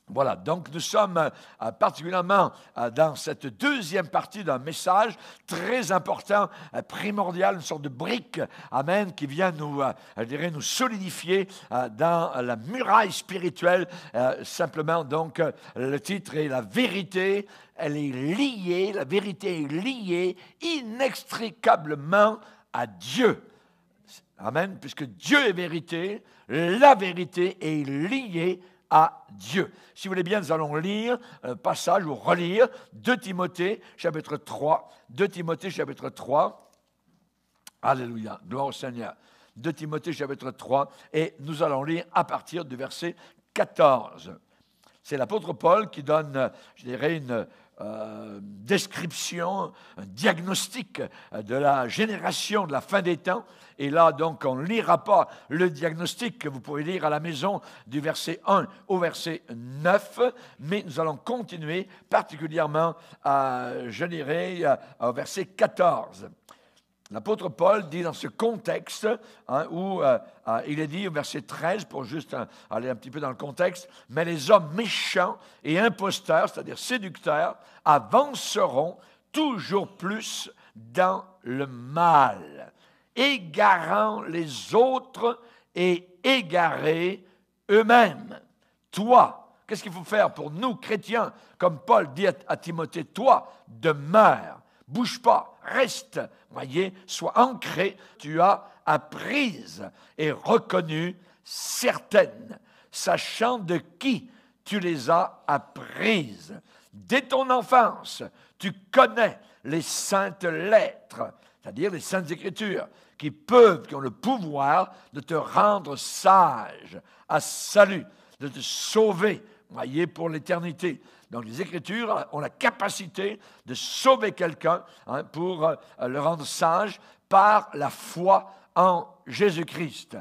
Voilà, donc nous sommes particulièrement dans cette deuxième partie d'un message très important, primordial, une sorte de brique, amen, qui vient nous, je dirais, nous solidifier dans la muraille spirituelle. Simplement, donc, le titre est « La vérité ». Elle est liée, la vérité est liée inextricablement à Dieu. Amen, puisque Dieu est vérité, la vérité est liée à Dieu. Si vous voulez bien, nous allons lire un passage ou relire 2 Timothée, chapitre 3. 2 Timothée, chapitre 3. Alléluia, gloire au Seigneur. 2 Timothée, chapitre 3, et nous allons lire à partir du verset 14. C'est l'apôtre Paul qui donne, je dirais, une description, un diagnostic de la génération de la fin des temps. Et là, donc, on ne lira pas le diagnostic que vous pouvez lire à la maison du verset 1 au verset 9, mais nous allons continuer particulièrement, je dirais, au verset 14. L'apôtre Paul dit dans ce contexte, où il est dit au verset 13, pour juste aller un petit peu dans le contexte, « Mais les hommes méchants et imposteurs, c'est-à-dire séducteurs, avanceront toujours plus dans le mal, égarant les autres et égarés eux-mêmes. Toi, qu'est-ce qu'il faut faire pour nous, chrétiens, comme Paul dit à Timothée, toi, demeure, bouge pas, reste, voyez, sois ancré, tu as apprise et reconnu certaines, sachant de qui tu les as apprises. Dès ton enfance, tu connais les saintes lettres, c'est-à-dire les saintes écritures, qui ont le pouvoir de te rendre sage, à salut, de te sauver, voyez, pour l'éternité. Donc, les Écritures ont la capacité de sauver quelqu'un pour le rendre sage par la foi en Jésus-Christ.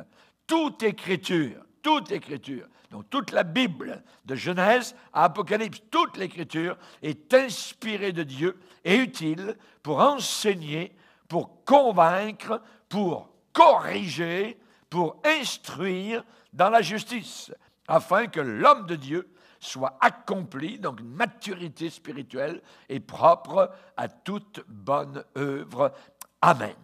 Toute Écriture, donc toute la Bible, de Genèse à Apocalypse, toute l'Écriture est inspirée de Dieu et utile pour enseigner, pour convaincre, pour corriger, pour instruire dans la justice, afin que l'homme de Dieu soit accompli, donc une maturité spirituelle et propre à toute bonne œuvre. Amen.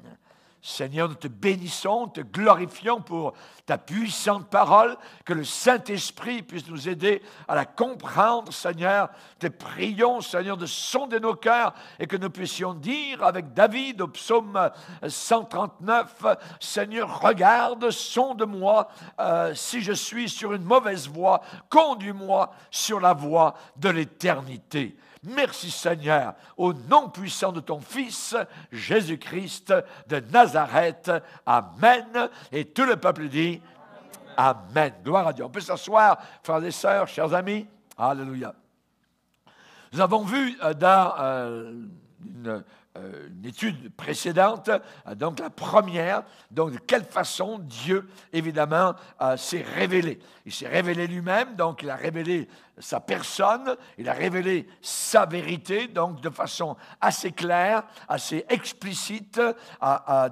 Seigneur, nous te bénissons, te glorifions pour ta puissante parole, que le Saint-Esprit puisse nous aider à la comprendre, Seigneur. Te prions, Seigneur, de sonder nos cœurs et que nous puissions dire avec David au psaume 139, Seigneur, regarde, sonde-moi, si je suis sur une mauvaise voie, conduis-moi sur la voie de l'éternité. Merci Seigneur, au nom puissant de ton Fils, Jésus-Christ de Nazareth. Amen. Et tout le peuple dit Amen. Gloire à Dieu. On peut s'asseoir, frères et sœurs, chers amis. Alléluia. Nous avons vu dans une étude précédente, donc la première, donc de quelle façon Dieu, évidemment, s'est révélé. Il s'est révélé lui-même, donc il a révélé sa personne, il a révélé sa vérité, donc de façon assez claire, assez explicite,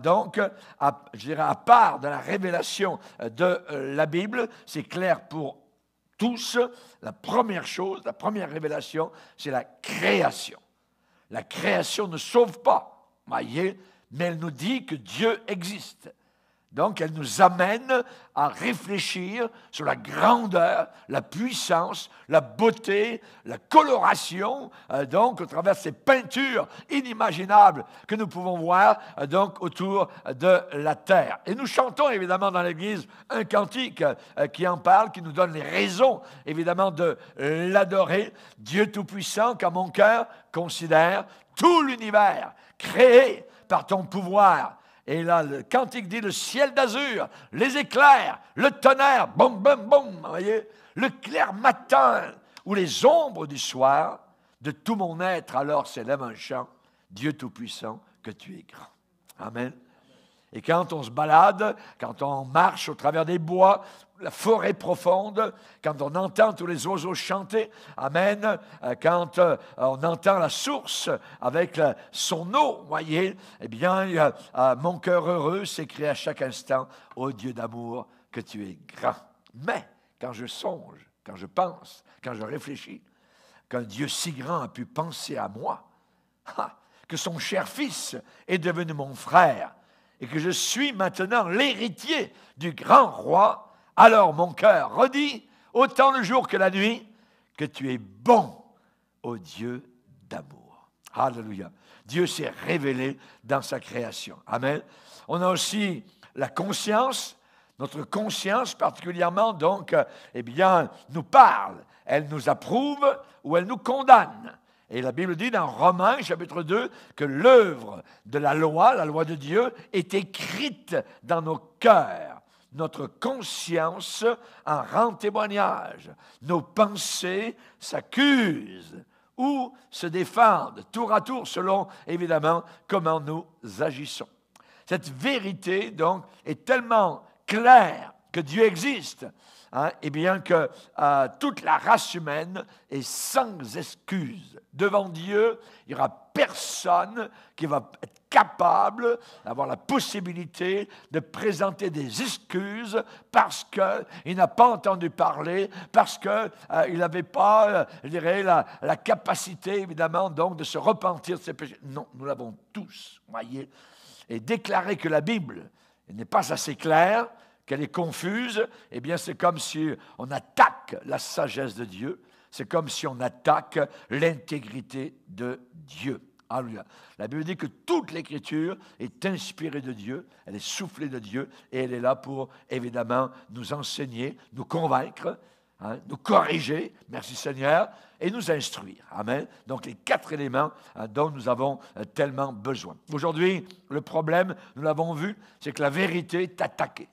donc, je dirais, à part de la révélation de la Bible, c'est clair pour tous. La première chose, la première révélation, c'est la création. La création ne sauve pas, voyez, mais elle nous dit que Dieu existe. Donc, elle nous amène à réfléchir sur la grandeur, la puissance, la beauté, la coloration, donc, au travers de ces peintures inimaginables que nous pouvons voir, donc, autour de la terre. Et nous chantons, évidemment, dans l'Église, un cantique qui en parle, qui nous donne les raisons, évidemment, de l'adorer. Dieu Tout-Puissant, car mon cœur considère tout l'univers créé par ton pouvoir. Et là, le cantique dit le ciel d'azur, les éclairs, le tonnerre, boum, boum, boum, vous voyez, le clair matin ou les ombres du soir, de tout mon être alors s'élève un chant, Dieu Tout-Puissant, que tu es grand. Amen. Et quand on se balade, quand on marche au travers des bois, la forêt profonde, quand on entend tous les oiseaux chanter, amen, quand on entend la source avec son eau, voyez, eh bien, mon cœur heureux s'écrie à chaque instant, ô Dieu d'amour, que tu es grand. Mais, quand je songe quand je pense, quand je réfléchis, qu'un Dieu si grand a pu penser à moi, que son cher fils est devenu mon frère et que je suis maintenant l'héritier du grand roi, alors mon cœur redit, autant le jour que la nuit, que tu es bon, ô Dieu d'amour. Alléluia. Dieu s'est révélé dans sa création. Amen. On a aussi la conscience, notre conscience particulièrement, donc, nous parle. Elle nous approuve ou elle nous condamne. Et la Bible dit dans Romains, chapitre 2, que l'œuvre de la loi de Dieu, est écrite dans nos cœurs. Notre conscience en rend témoignage. Nos pensées s'accusent ou se défendent, tour à tour, selon, évidemment, comment nous agissons. Cette vérité, donc, est tellement claire que Dieu existe, et bien que toute la race humaine est sans excuse. Devant Dieu, il n'y aura personne qui va être capable d'avoir la possibilité de présenter des excuses parce qu'il n'a pas entendu parler, parce qu'il n'avait pas, la capacité, évidemment, donc, de se repentir de ses péchés. Non, nous l'avons tous, voyez. Et déclarer que la Bible n'est pas assez claire, qu'elle est confuse, eh bien, c'est comme si on attaque la sagesse de Dieu. C'est comme si on attaque l'intégrité de Dieu. Alléluia. La Bible dit que toute l'Écriture est inspirée de Dieu, elle est soufflée de Dieu, et elle est là pour, évidemment, nous enseigner, nous convaincre, nous corriger, merci Seigneur, et nous instruire. Amen. Donc, les 4 éléments dont nous avons tellement besoin. Aujourd'hui, le problème, nous l'avons vu, c'est que la vérité est attaquée.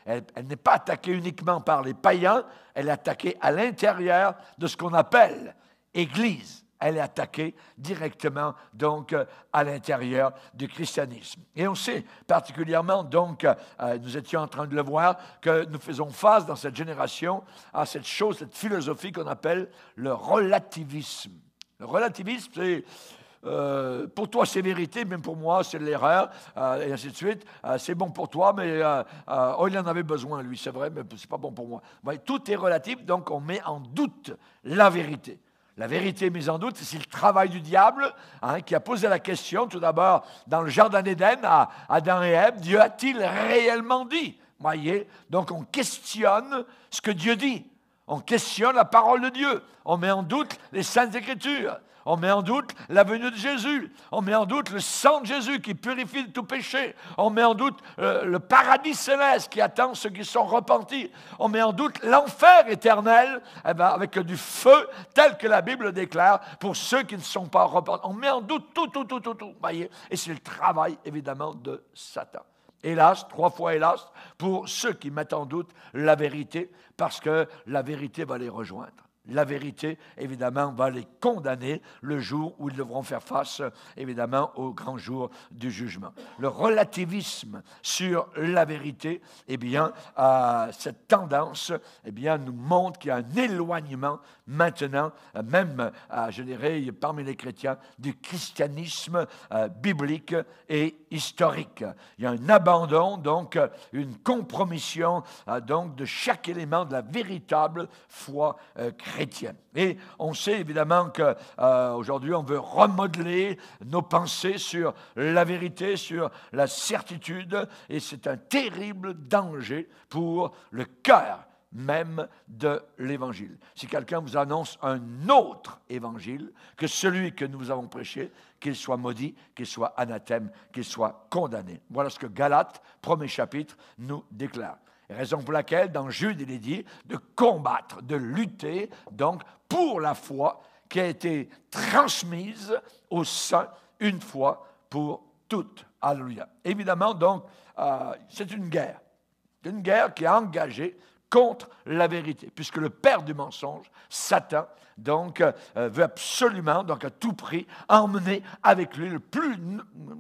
Elle n'est pas attaquée uniquement par les païens, elle est attaquée à l'intérieur de ce qu'on appelle Église. Elle est attaquée directement, donc, à l'intérieur du christianisme. Et on sait particulièrement, donc, nous étions en train de le voir, que nous faisons face dans cette génération à cette chose, cette philosophie qu'on appelle le relativisme. Le relativisme, c'est... pour toi, c'est vérité, même pour moi, c'est l'erreur, et ainsi de suite. C'est bon pour toi, mais il en avait besoin, lui, c'est vrai, mais c'est pas bon pour moi. Tout est relatif, donc on met en doute la vérité. La vérité mise en doute, c'est le travail du diable qui a posé la question, tout d'abord, dans le jardin d'Éden, à Adam et Ève, Dieu a-t-il réellement dit? Voyez, donc on questionne ce que Dieu dit. On questionne la parole de Dieu. On met en doute les Saintes Écritures. On met en doute la venue de Jésus. On met en doute le sang de Jésus qui purifie de tout péché. On met en doute le paradis céleste qui attend ceux qui sont repentis. On met en doute l'enfer éternel avec du feu tel que la Bible déclare pour ceux qui ne sont pas repentis. On met en doute tout. Voyez? Et c'est le travail évidemment de Satan. Hélas, 3 fois hélas, pour ceux qui mettent en doute la vérité, parce que la vérité va les rejoindre. La vérité, évidemment, va les condamner le jour où ils devront faire face, évidemment, au grand jour du jugement. Le relativisme sur la vérité, eh bien, cette tendance, eh bien, nous montre qu'il y a un éloignement maintenant, même, je dirais, parmi les chrétiens, du christianisme biblique et historique. Il y a un abandon, donc, une compromission, donc, de chaque élément de la véritable foi chrétienne. Et on sait évidemment qu'aujourd'hui, on veut remodeler nos pensées sur la vérité, sur la certitude, et c'est un terrible danger pour le cœur même de l'Évangile. Si quelqu'un vous annonce un autre Évangile que celui que nous avons prêché, qu'il soit maudit, qu'il soit anathème, qu'il soit condamné. Voilà ce que Galates, 1er chapitre, nous déclare. Raison pour laquelle, dans Jude, il est dit de combattre, de lutter, donc, pour la foi qui a été transmise aux saints une fois pour toutes. Alléluia. Évidemment, donc, c'est une guerre. Une guerre qui est engagée contre la vérité, puisque le père du mensonge, Satan, donc, veut absolument, donc à tout prix, emmener avec lui le plus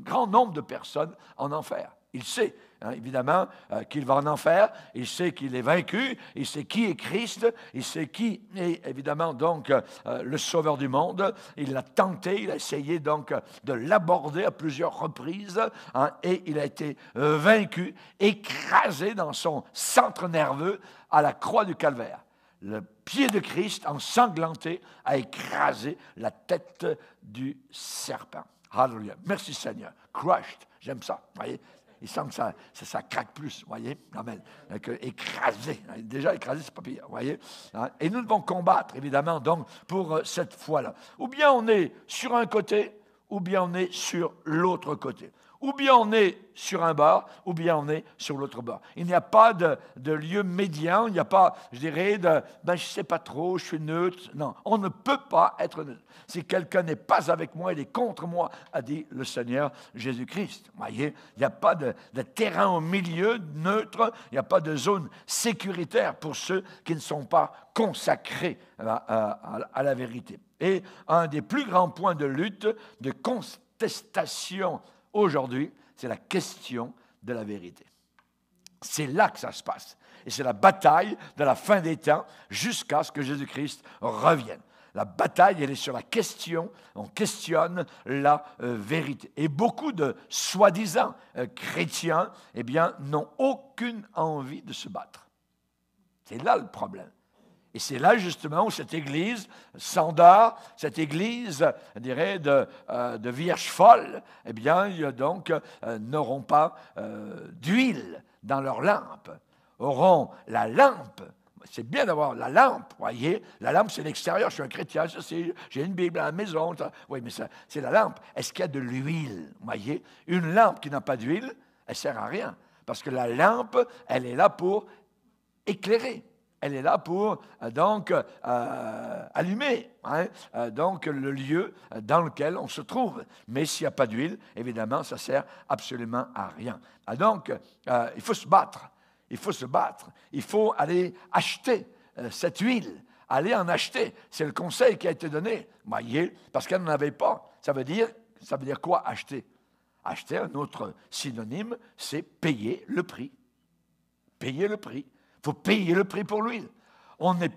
grand nombre de personnes en enfer. Il sait, évidemment, qu'il va en enfer, il sait qu'il est vaincu, il sait qui est Christ, il sait qui est, évidemment, donc, le sauveur du monde. Il l'a tenté, il a essayé, donc, de l'aborder à plusieurs reprises, et il a été vaincu, écrasé dans son centre nerveux à la croix du Calvaire. le pied de Christ ensanglanté a écrasé la tête du serpent. Alléluia. Merci Seigneur. Crushed, j'aime ça. Vous voyez, il semble que ça craque plus. Vous voyez, amen. Écrasé. Déjà écrasé, c'est pas pire. Vous voyez. Et nous devons combattre, évidemment, donc, pour cette foi-là. Ou bien on est sur un côté, ou bien on est sur l'autre côté. Ou bien on est sur un bord, ou bien on est sur l'autre bord. Il n'y a pas de lieu médian, il n'y a pas, je dirais, je ne sais pas trop, je suis neutre. Non, on ne peut pas être neutre. Si quelqu'un n'est pas avec moi, il est contre moi, a dit le Seigneur Jésus-Christ. Vous voyez, il n'y a pas de terrain au milieu neutre, il n'y a pas de zone sécuritaire pour ceux qui ne sont pas consacrés à la vérité. Et un des plus grands points de lutte, de contestation aujourd'hui, c'est la question de la vérité. C'est là que ça se passe. Et c'est la bataille de la fin des temps jusqu'à ce que Jésus-Christ revienne. La bataille, elle est sur la question, on questionne la vérité. Et beaucoup de soi-disant chrétiens, eh bien, n'ont aucune envie de se battre. C'est là le problème. Et c'est là justement où cette église s'endort, cette église, je dirais, de vierges folles, eh bien, donc, n'auront pas d'huile dans leur lampe, auront la lampe. C'est bien d'avoir la lampe, voyez. La lampe, c'est l'extérieur. Je suis un chrétien, j'ai une Bible à la maison. Oui, mais c'est la lampe. Est-ce qu'il y a de l'huile, voyez? Une lampe qui n'a pas d'huile, elle ne sert à rien. Parce que la lampe, elle est là pour éclairer. Elle est là pour donc allumer donc le lieu dans lequel on se trouve. Mais s'il n'y a pas d'huile, évidemment, ça ne sert absolument à rien. Donc, il faut se battre. Il faut se battre. Il faut aller acheter cette huile. Aller en acheter. C'est le conseil qui a été donné. Voyez, parce qu'elle n'en avait pas. Ça veut dire quoi acheter? Acheter, un autre synonyme, c'est payer le prix. Payer le prix. Il faut payer le prix pour l'huile. On n'a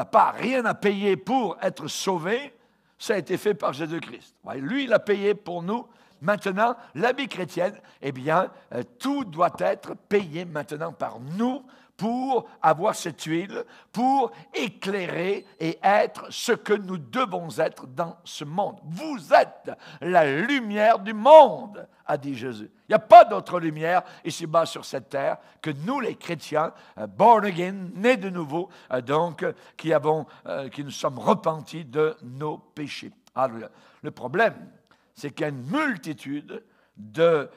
pas rien à payer pour être sauvé. Ça a été fait par Jésus-Christ. Lui, il a payé pour nous. Maintenant, la vie chrétienne, eh bien, tout doit être payé maintenant par nous pour avoir cette huile, pour éclairer et être ce que nous devons être dans ce monde. Vous êtes la lumière du monde, a dit Jésus. Il n'y a pas d'autre lumière ici-bas sur cette terre que nous, les chrétiens, born again, nés de nouveau, donc qui nous sommes repentis de nos péchés. Alors, le problème, c'est qu'il y a une multitude de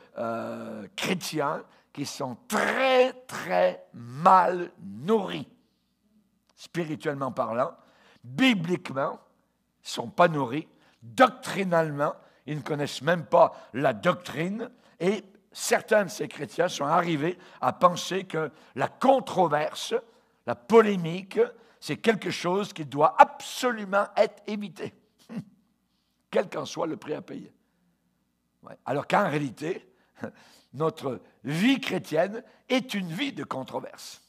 chrétiens qui sont très, très mal nourris, spirituellement parlant, bibliquement, ils ne sont pas nourris, doctrinalement, ils ne connaissent même pas la doctrine, et certains de ces chrétiens sont arrivés à penser que la controverse, la polémique, c'est quelque chose qui doit absolument être évité, quel qu'en soit le prix à payer. Ouais. Alors qu'en réalité, notre vie chrétienne est une vie de controverse.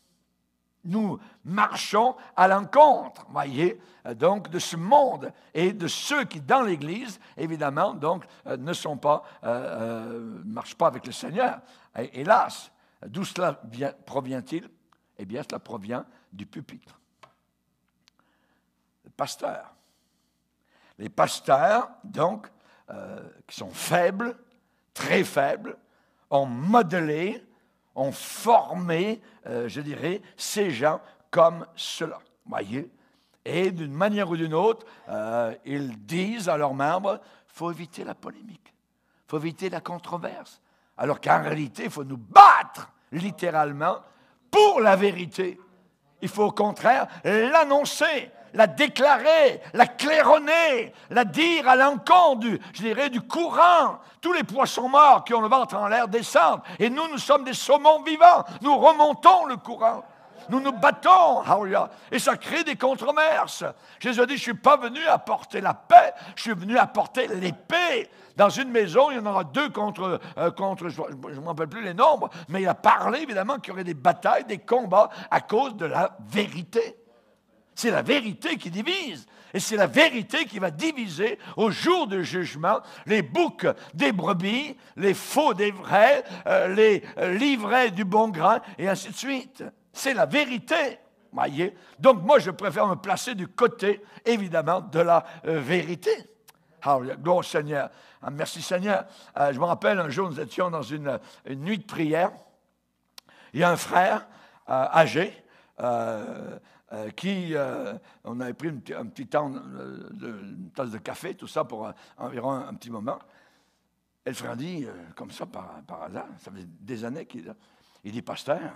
Nous marchons à l'encontre, voyez, donc de ce monde et de ceux qui, dans l'Église, évidemment, donc, ne marchent pas avec le Seigneur. Et, hélas, d'où cela provient-il? Eh bien, cela provient du pupitre. Le pasteur. Les pasteurs, donc, qui sont faibles, très faibles, ont modelé, ont formé, je dirais, ces gens comme cela. Voyez? Et d'une manière ou d'une autre, ils disent à leurs membres, il faut éviter la polémique, il faut éviter la controverse. Alors qu'en réalité, il faut nous battre, littéralement, pour la vérité. Il faut au contraire l'annoncer, la déclarer, la claironner, la dire à l'encontre du courant. Tous les poissons morts qui ont le ventre en l'air descendent. Et nous sommes des saumons vivants. Nous remontons le courant. Nous nous battons. Et ça crée des controverses. Jésus a dit, je ne suis pas venu apporter la paix, je suis venu apporter l'épée. Dans une maison, il y en aura deux contre je ne me rappelle plus les nombres, mais il a parlé évidemment qu'il y aurait des batailles, des combats à cause de la vérité. C'est la vérité qui divise. Et c'est la vérité qui va diviser au jour du jugement les boucs des brebis, les faux des vrais, les livrets du bon grain, et ainsi de suite. C'est la vérité. Voyez? Donc, moi, je préfère me placer du côté, évidemment, de la vérité. Alléluia. Gloire au Seigneur. Ah, merci Seigneur. Je me rappelle, un jour, nous étions dans une nuit de prière. Il y a un frère âgé qui, on avait pris un petit temps, une tasse de café, tout ça, pour environ un petit moment. Et le frère dit, comme ça, par hasard, ça fait des années qu'il dit, pasteur,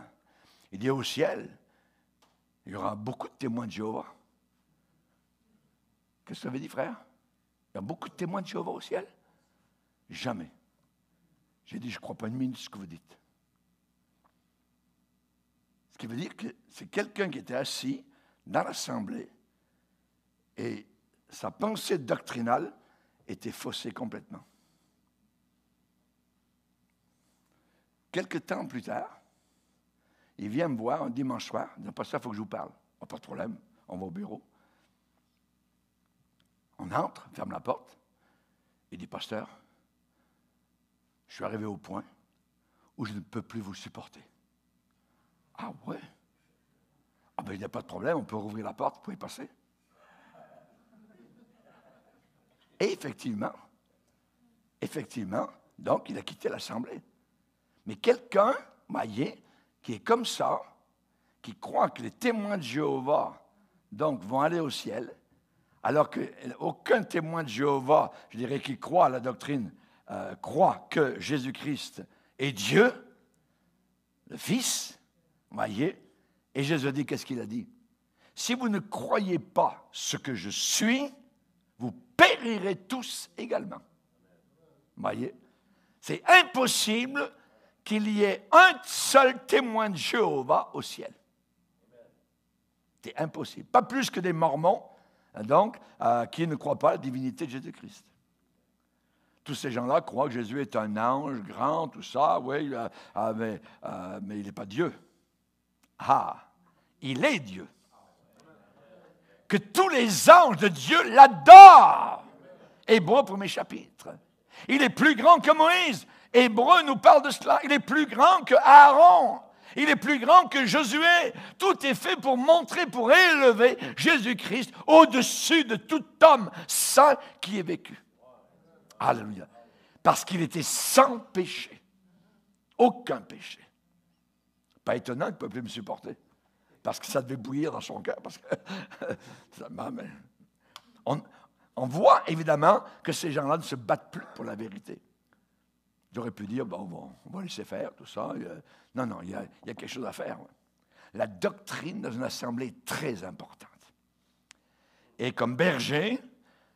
il dit au ciel, il y aura beaucoup de témoins de Jéhovah. Qu'est-ce que ça veut dire, frère? Il y a beaucoup de témoins de Jéhovah au ciel? Jamais. J'ai dit, je ne crois pas une minute ce que vous dites. Ce qui veut dire que c'est quelqu'un qui était assis dans l'assemblée et sa pensée doctrinale était faussée complètement. Quelque temps plus tard, il vient me voir un dimanche soir, il dit, pas ça, il faut que je vous parle. Oh, pas de problème, on va au bureau. On entre, on ferme la porte. Il dit, pasteur, je suis arrivé au point où je ne peux plus vous supporter. Ah ouais? Ah ben il n'y a pas de problème, on peut rouvrir la porte, vous pouvez passer. Et effectivement, donc il a quitté l'assemblée. Mais quelqu'un, voyez, qui est comme ça, qui croit que les témoins de Jéhovah, donc, vont aller au ciel, alors qu'aucun témoin de Jéhovah, je dirais, qui croit à la doctrine, croit que Jésus-Christ est Dieu, le Fils, voyez, et Jésus dit, qu'est-ce qu'il a dit? Si vous ne croyez pas ce que je suis, vous périrez tous également. Voyez, c'est impossible qu'il y ait un seul témoin de Jéhovah au ciel. C'est impossible. Pas plus que des Mormons, donc, qui ne croient pas à la divinité de Jésus-Christ. Tous ces gens-là croient que Jésus est un ange grand, tout ça, oui, mais il n'est pas Dieu. Ah, il est Dieu. Que tous les anges de Dieu l'adorent. Hébreux, premier chapitre. Il est plus grand que Moïse. Hébreux nous parle de cela. Il est plus grand que Aaron. Il est plus grand que Josué. Tout est fait pour montrer, pour élever Jésus-Christ au-dessus de tout homme saint qui ait vécu. Alléluia. Parce qu'il était sans péché. Aucun péché. Pas étonnant qu'il ne peut plus me supporter. Parce que ça devait bouillir dans son cœur. Parce que on voit évidemment que ces gens-là ne se battent plus pour la vérité. J'aurais pu dire, bon, on va laisser faire tout ça. Non, il y a quelque chose à faire. La doctrine dans une assemblée est très importante. Et comme berger,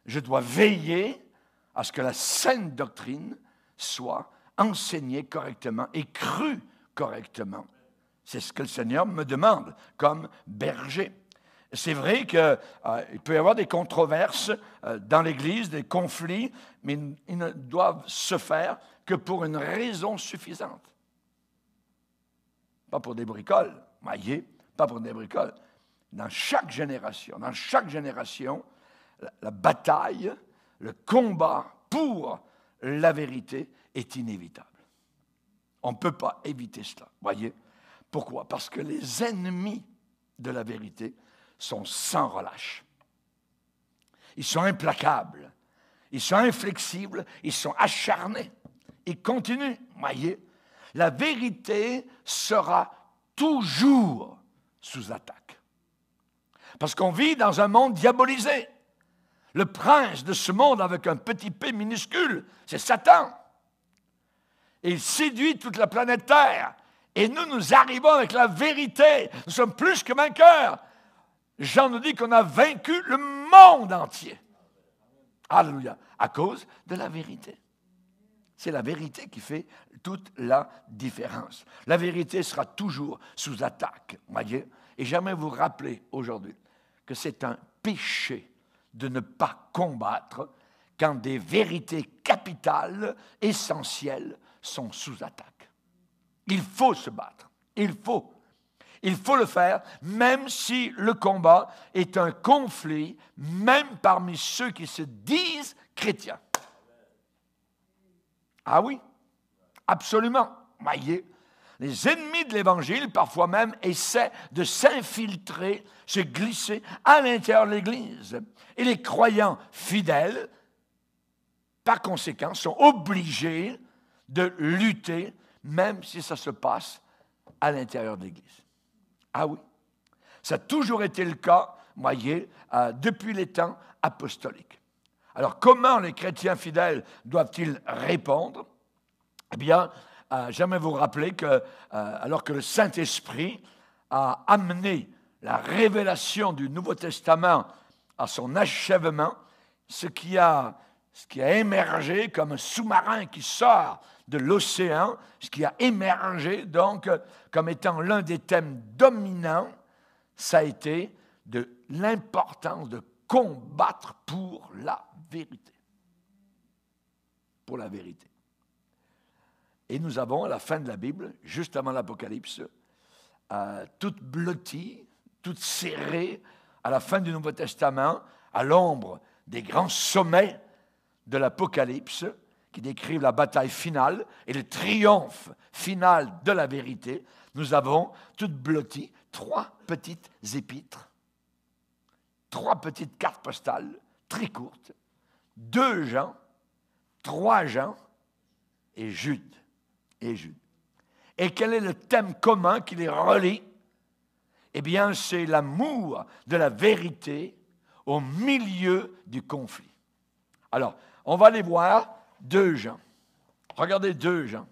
je dois veiller à ce que la saine doctrine soit enseignée correctement et crue correctement. C'est ce que le Seigneur me demande comme berger. C'est vrai qu'il peut y avoir des controverses dans l'Église, des conflits, mais ils ne doivent se faire que pour une raison suffisante. Pas pour des bricoles, voyez, pas pour des bricoles. Dans chaque génération, la bataille, le combat pour la vérité est inévitable. On ne peut pas éviter cela, voyez. Pourquoi? Parce que les ennemis de la vérité sont sans relâche. Ils sont implacables, ils sont inflexibles, ils sont acharnés. Ils continuent, voyez. La vérité sera toujours sous attaque. Parce qu'on vit dans un monde diabolisé. Le prince de ce monde avec un petit p minuscule, c'est Satan. Et il séduit toute la planète Terre. Et nous arrivons avec la vérité. Nous sommes plus que vainqueurs. Jean nous dit qu'on a vaincu le monde entier. Alléluia. À cause de la vérité. C'est la vérité qui fait toute la différence. La vérité sera toujours sous attaque, voyez. Et j'aimerais vous rappeler aujourd'hui que c'est un péché de ne pas combattre quand des vérités capitales, essentielles, sont sous attaque. Il faut se battre. Il faut le faire, même si le combat est un conflit, même parmi ceux qui se disent chrétiens. Ah oui, absolument. Voyez, Les ennemis de l'Évangile, parfois même, essaient de s'infiltrer, se glisser à l'intérieur de l'Église. Et les croyants fidèles, par conséquent, sont obligés de lutter, même si ça se passe à l'intérieur de l'Église. Ah oui, ça a toujours été le cas, voyez, depuis les temps apostoliques. Alors, comment les chrétiens fidèles doivent-ils répondre? Eh bien, j'aimerais vous rappeler que, alors que le Saint-Esprit a amené la révélation du Nouveau Testament à son achèvement, ce qui a émergé comme un sous-marin qui sort de l'océan, ce qui a émergé donc comme étant l'un des thèmes dominants, ça a été de l'importance de combattre pour la vérité. Pour la vérité. Et nous avons, à la fin de la Bible, juste avant l'Apocalypse, toute blottie, toute serrée, à la fin du Nouveau Testament, à l'ombre des grands sommets de l'Apocalypse, qui décrivent la bataille finale et le triomphe final de la vérité, nous avons toute blottie 3 petites épîtres, 3 petites cartes postales, très courtes, 2 Jean, 3 Jean et Jude. Et quel est le thème commun qui les relie? Eh bien, c'est l'amour de la vérité au milieu du conflit. Alors, on va aller voir 2 Jean. Regardez 2 Jean.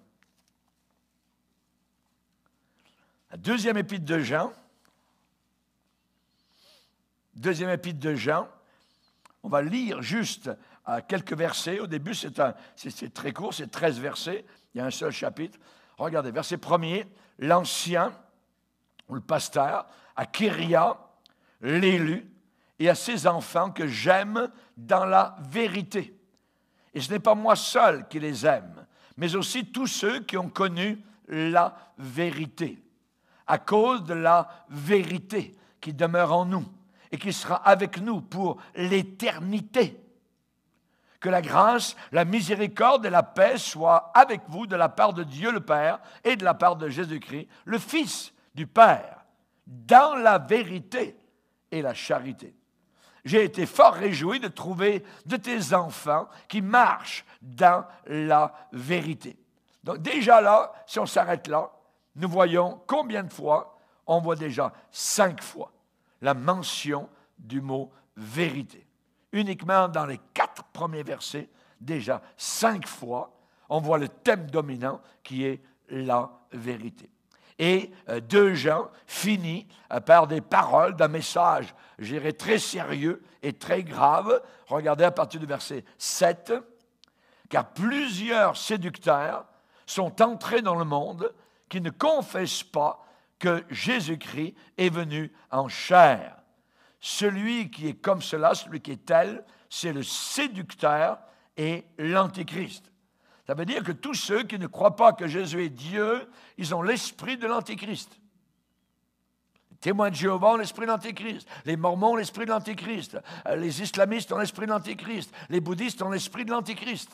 La deuxième épître de Jean. Deuxième épître de Jean. On va lire juste quelques versets. Au début, c'est très court, c'est 13 versets. Il y a un seul chapitre. Regardez, verset 1er, l'ancien, ou le pasteur, à Kyria, l'élu, et à ses enfants que j'aime dans la vérité. Et ce n'est pas moi seul qui les aime, mais aussi tous ceux qui ont connu la vérité, à cause de la vérité qui demeure en nous et qui sera avec nous pour l'éternité. Que la grâce, la miséricorde et la paix soient avec vous de la part de Dieu le Père et de la part de Jésus-Christ, le Fils du Père, dans la vérité et la charité. J'ai été fort réjoui de trouver de tes enfants qui marchent dans la vérité. Donc déjà là, si on s'arrête là, nous voyons combien de fois? On voit déjà 5 fois la mention du mot vérité. Uniquement dans les 4 premiers versets, déjà 5 fois, on voit le thème dominant qui est la vérité. Et 2 Jean finit par des paroles d'un message, je dirais, très sérieux et très grave. Regardez à partir du verset 7, « Car plusieurs séducteurs sont entrés dans le monde qui ne confessent pas que Jésus-Christ est venu en chair. Celui qui est comme cela, celui qui est tel, c'est le séducteur et l'antéchrist. » Ça veut dire que tous ceux qui ne croient pas que Jésus est Dieu, ils ont l'esprit de l'antéchrist. Les témoins de Jéhovah ont l'esprit de l'antéchrist. Les mormons ont l'esprit de l'antéchrist. Les islamistes ont l'esprit de l'antéchrist. Les bouddhistes ont l'esprit de l'antéchrist.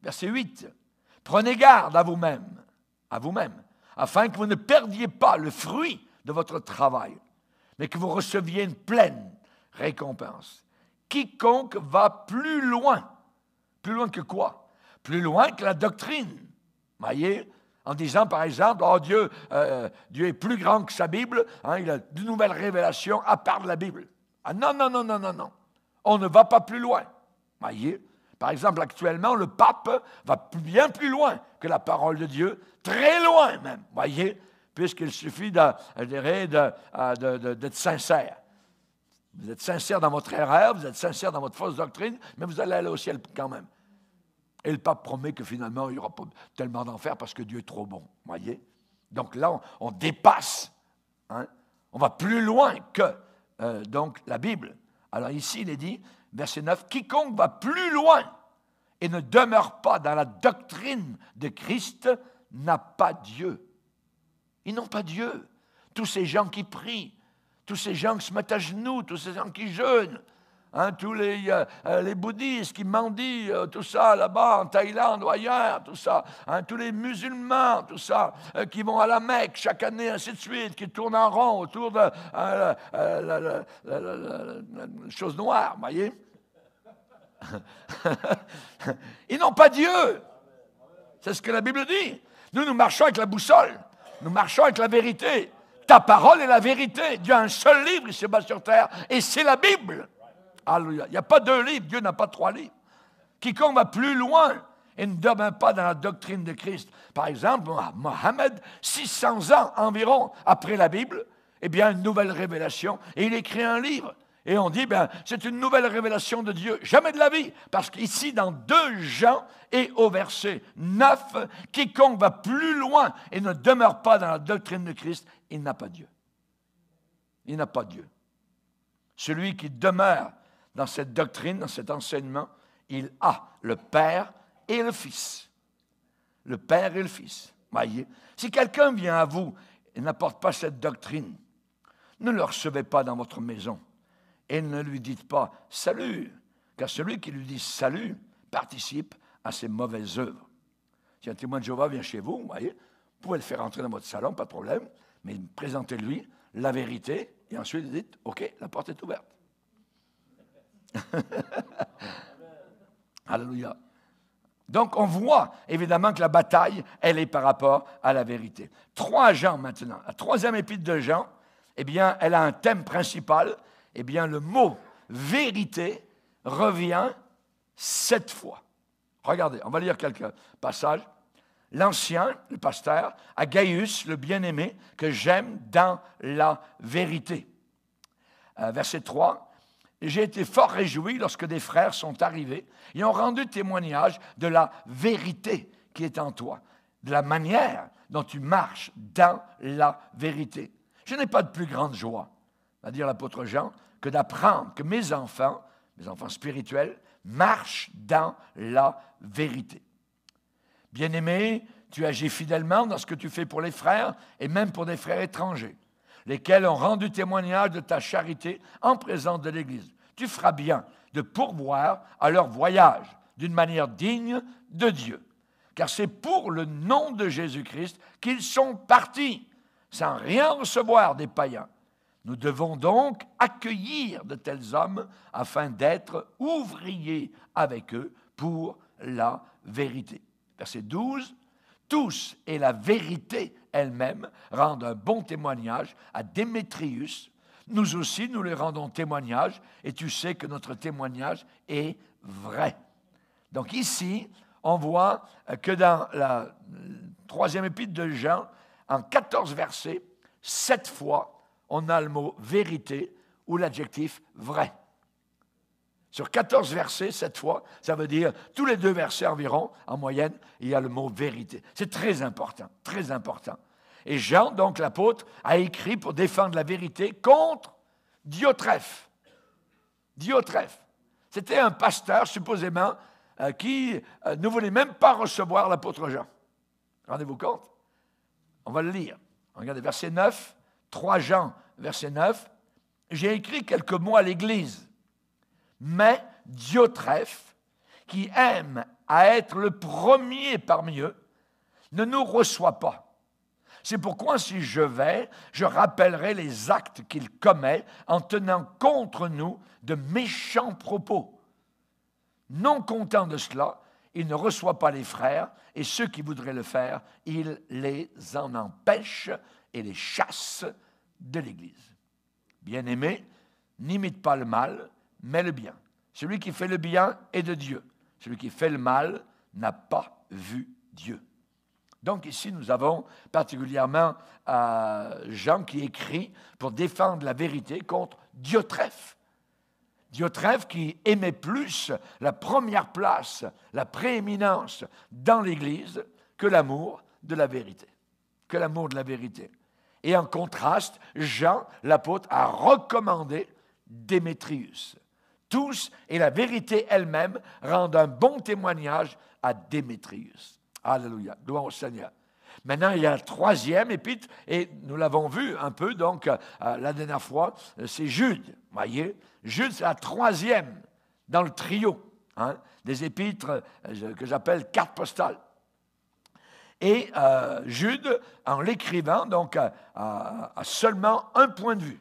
Verset 8. « Prenez garde à vous-même, afin que vous ne perdiez pas le fruit de votre travail, mais que vous receviez une pleine récompense. Quiconque va plus loin que quoi? Plus loin que la doctrine. Voyez, en disant par exemple, oh Dieu est plus grand que sa Bible, il a de nouvelles révélations à part de la Bible. Ah non. On ne va pas plus loin. Voyez, par exemple, actuellement, le pape va bien plus loin que la parole de Dieu, très loin même. Voyez, puisqu'il suffit d'être sincère. Vous êtes sincère dans votre erreur, vous êtes sincère dans votre fausse doctrine, mais vous allez aller au ciel quand même. Et le pape promet que finalement, il n'y aura pas tellement d'enfer parce que Dieu est trop bon. Voyez? Donc là, on dépasse. On va plus loin que donc la Bible. Alors ici, il est dit, verset 9, « Quiconque va plus loin et ne demeure pas dans la doctrine de Christ n'a pas Dieu. » Ils n'ont pas Dieu. Tous ces gens qui prient, tous ces gens qui se mettent à genoux, tous ces gens qui jeûnent, Hein, tous les bouddhistes qui mendient, tout ça, là-bas, en Thaïlande ou ailleurs, tout ça. Hein, tous les musulmans, tout ça, qui vont à la Mecque chaque année, ainsi de suite, qui tournent en rond autour de la chose noire, vous voyez. Ils n'ont pas Dieu. C'est ce que la Bible dit. Nous marchons avec la boussole. Nous marchons avec la vérité. Ta parole est la vérité. Dieu a un seul livre ici-bas sur terre, et c'est la Bible. Alléluia. Il n'y a pas deux livres, Dieu n'a pas trois livres. Quiconque va plus loin et ne demeure pas dans la doctrine de Christ. Par exemple, Mohammed, 600 ans environ après la Bible, eh bien, une nouvelle révélation, et il écrit un livre. Et on dit, bien, c'est une nouvelle révélation de Dieu. Jamais de la vie. Parce qu'ici, dans 2 Jean et au verset 9, quiconque va plus loin et ne demeure pas dans la doctrine de Christ, il n'a pas Dieu. Il n'a pas Dieu. Celui qui demeure dans cette doctrine, dans cet enseignement, il a le Père et le Fils. Le Père et le Fils. Voyez, si quelqu'un vient à vous et n'apporte pas cette doctrine, ne le recevez pas dans votre maison. Et ne lui dites pas « salut », car celui qui lui dit « salut » participe à ses mauvaises œuvres. Si un témoin de Jéhovah vient chez vous, vous voyez, vous pouvez le faire entrer dans votre salon, pas de problème, mais présentez-lui la vérité, et ensuite dites « ok, la porte est ouverte ». Alléluia. Donc, on voit évidemment que la bataille, elle est par rapport à la vérité. 3 Jean maintenant. La 3e épître de Jean, eh bien, elle a un thème principal. Eh bien, le mot vérité revient 7 fois. Regardez, on va lire quelques passages. L'Ancien, le pasteur, à Gaius, le bien-aimé, que j'aime dans la vérité. Verset 3. J'ai été fort réjoui lorsque des frères sont arrivés et ont rendu témoignage de la vérité qui est en toi, de la manière dont tu marches dans la vérité. Je n'ai pas de plus grande joie, va dire l'apôtre Jean, que d'apprendre que mes enfants spirituels, marchent dans la vérité. Bien-aimé, tu agis fidèlement dans ce que tu fais pour les frères et même pour des frères étrangers, lesquels ont rendu témoignage de ta charité en présence de l'Église. Tu feras bien de pourvoir à leur voyage d'une manière digne de Dieu, car c'est pour le nom de Jésus-Christ qu'ils sont partis, sans rien recevoir des païens. Nous devons donc accueillir de tels hommes afin d'être ouvriers avec eux pour la vérité. Verset 12. Tous et la vérité elle-même rendent un bon témoignage à Démétrius. Nous aussi, nous lui rendons témoignage et tu sais que notre témoignage est vrai. Donc ici, on voit que dans la 3e épître de Jean, en 14 versets, 7 fois, on a le mot vérité ou l'adjectif vrai. Sur 14 versets, 7 fois, ça veut dire tous les 2 versets environ, en moyenne, il y a le mot vérité. C'est très important, très important. Et Jean, donc l'apôtre, a écrit pour défendre la vérité contre Diotrephe. Diotrephe. C'était un pasteur, supposément, qui ne voulait même pas recevoir l'apôtre Jean. Rendez-vous compte? On va le lire. Regardez, verset 9. 3 Jean, verset 9, j'ai écrit quelques mots à l'Église, mais Diotrephe, qui aime à être le premier parmi eux, ne nous reçoit pas. C'est pourquoi si je vais, je rappellerai les actes qu'il commet en tenant contre nous de méchants propos. Non content de cela, il ne reçoit pas les frères, et ceux qui voudraient le faire, il les en empêche et les chasse de l'Église. Bien-aimé, n'imite pas le mal, mais le bien. Celui qui fait le bien est de Dieu. Celui qui fait le mal n'a pas vu Dieu. Donc ici, nous avons particulièrement Jean qui écrit pour défendre la vérité contre Diotrephe. Diotrephe qui aimait plus la première place, la prééminence dans l'Église que l'amour de la vérité. Que l'amour de la vérité. Et en contraste, Jean, l'apôtre, a recommandé Démétrius. Tous et la vérité elle-même rendent un bon témoignage à Démétrius. Alléluia, gloire au Seigneur. Maintenant, il y a la troisième épître, et nous l'avons vu un peu, donc, la dernière fois, c'est Jude. Vous voyez, Jude, c'est la troisième dans le trio des épîtres que j'appelle carte postale. Et Jude, en l'écrivant, donc, a seulement un point de vue.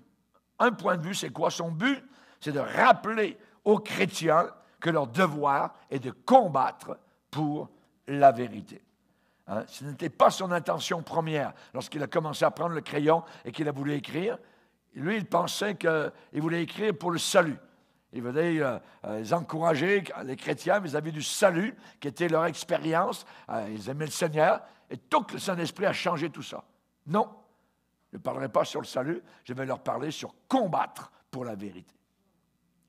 Un point de vue, c'est quoi? Son but, c'est de rappeler aux chrétiens que leur devoir est de combattre pour la vérité. Ce n'était pas son intention première lorsqu'il a commencé à prendre le crayon et qu'il a voulu écrire. Lui, il pensait qu'il voulait écrire pour le salut. Il voulait encourager les chrétiens vis-à-vis du salut, qui était leur expérience. Ils aimaient le Seigneur. Et tout le Saint-Esprit a changé tout ça. Non, je ne parlerai pas sur le salut, je vais leur parler sur combattre pour la vérité.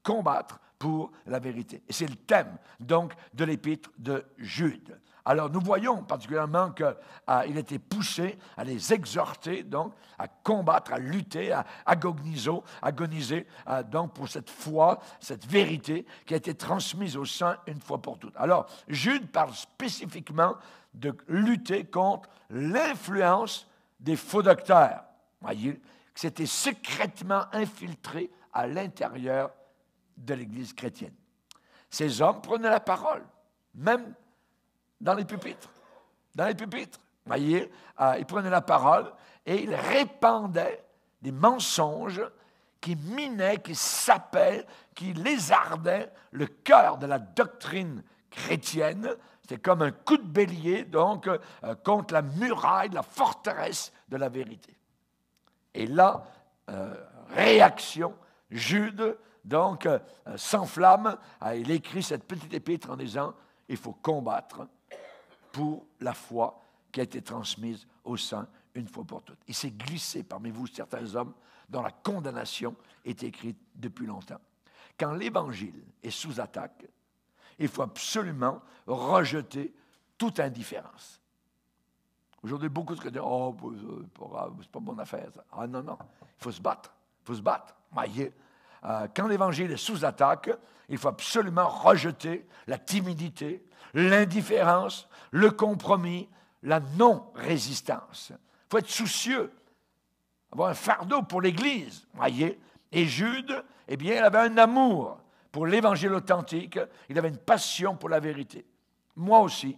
Combattre pour la vérité. Et c'est le thème, donc, de l'épître de Jude. Alors, nous voyons particulièrement qu'il était poussé à les exhorter, donc, à combattre, à lutter, à agoniser, donc, pour cette foi, cette vérité qui a été transmise aux saints une fois pour toutes. Alors, Jude parle spécifiquement de lutter contre l'influence des faux docteurs, voyez, qui s'étaient secrètement infiltrés à l'intérieur de l'Église chrétienne. Ces hommes prenaient la parole, même dans les pupitres. Dans les pupitres, voyez, ils prenaient la parole et ils répandaient des mensonges qui minaient, qui sapaient, qui lézardaient le cœur de la doctrine chrétienne. C'était comme un coup de bélier, donc, contre la muraille, la forteresse de la vérité. Et là, réaction, Jude, donc, s'enflamme. Il écrit cette petite épître en disant, il faut combattre pour la foi qui a été transmise aux saints une fois pour toutes. Il s'est glissé parmi vous certains hommes dont la condamnation est écrite depuis longtemps. Quand l'Évangile est sous attaque, il faut absolument rejeter toute indifférence. Aujourd'hui, beaucoup de chrétiens disent « Oh, c'est pas bonne affaire, ça. » Ah non, non, il faut se battre. Il faut se battre. Voyez, quand l'Évangile est sous attaque, il faut absolument rejeter la timidité, l'indifférence, le compromis, la non-résistance. Il faut être soucieux, avoir un fardeau pour l'Église. Voyez, et Jude, eh bien, il avait un amour pour l'Évangile authentique, il avait une passion pour la vérité. Moi aussi,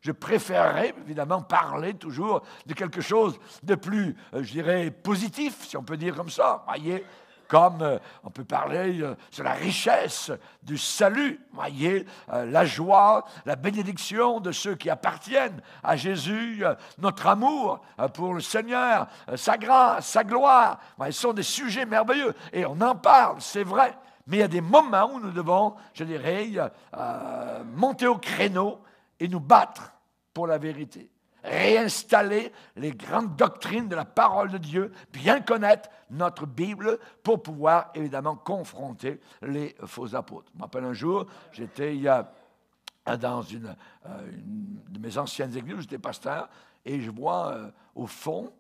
je préférerais évidemment parler toujours de quelque chose de plus, je dirais, positif, si on peut dire comme ça. Voyez, comme on peut parler sur la richesse du salut, voyez, la joie, la bénédiction de ceux qui appartiennent à Jésus, notre amour pour le Seigneur, sa grâce, sa gloire. Ce sont des sujets merveilleux et on en parle, c'est vrai. Mais il y a des moments où nous devons, je dirais, monter au créneau et nous battre pour la vérité. Réinstaller les grandes doctrines de la parole de Dieu, bien connaître notre Bible pour pouvoir évidemment confronter les faux apôtres. Je me rappelle un jour, j'étais dans une de mes anciennes églises où j'étais pasteur et je vois au fond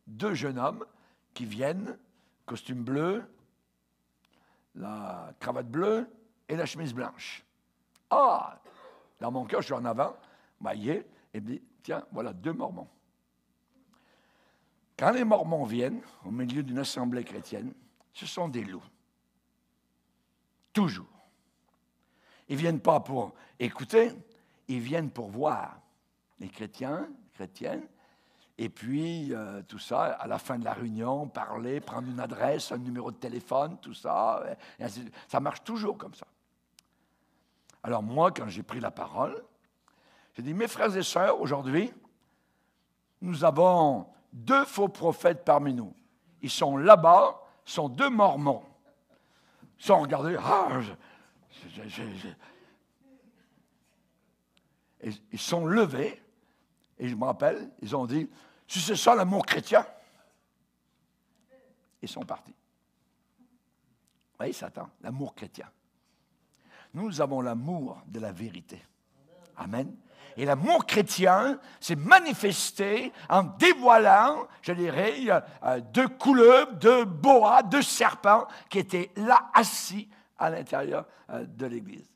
deux jeunes hommes qui viennent, costume bleu, la cravate bleue et la chemise blanche. Ah! Dans mon cœur, je suis en avant, voyez, et me dit, tiens, voilà deux Mormons. Quand les Mormons viennent au milieu d'une assemblée chrétienne, ce sont des loups. Toujours. Ils ne viennent pas pour écouter, ils viennent pour voir les chrétiens, chrétiennes, et puis tout ça, à la fin de la réunion, parler, prendre une adresse, un numéro de téléphone, tout ça, ça marche toujours comme ça. Alors moi, quand j'ai pris la parole, j'ai dit, mes frères et sœurs, aujourd'hui, nous avons deux faux prophètes parmi nous. Ils sont là-bas, sont deux Mormons. Ils sont regardés, Et ils sont levés, et je me rappelle, ils ont dit, si c'est ça l'amour chrétien, ils sont partis. Vous voyez, Satan, l'amour chrétien. Nous avons l'amour de la vérité. Amen. Et l'amour chrétien s'est manifesté en dévoilant, je dirais, deux couleuvres, deux boas, deux serpents qui étaient là assis à l'intérieur de l'Église.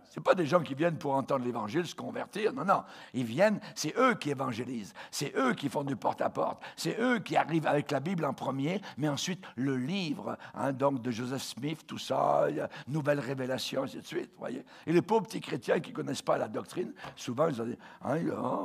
Ce pas des gens qui viennent pour entendre l'Évangile, se convertir. Non, non. Ils viennent, c'est eux qui évangélisent. C'est eux qui font du porte-à-porte. C'est eux qui arrivent avec la Bible en premier, mais ensuite le livre, donc de Joseph Smith, tout ça, Nouvelle Révélation, ainsi de suite. Voyez. Et les pauvres petits chrétiens qui ne connaissent pas la doctrine, souvent ils ont dit,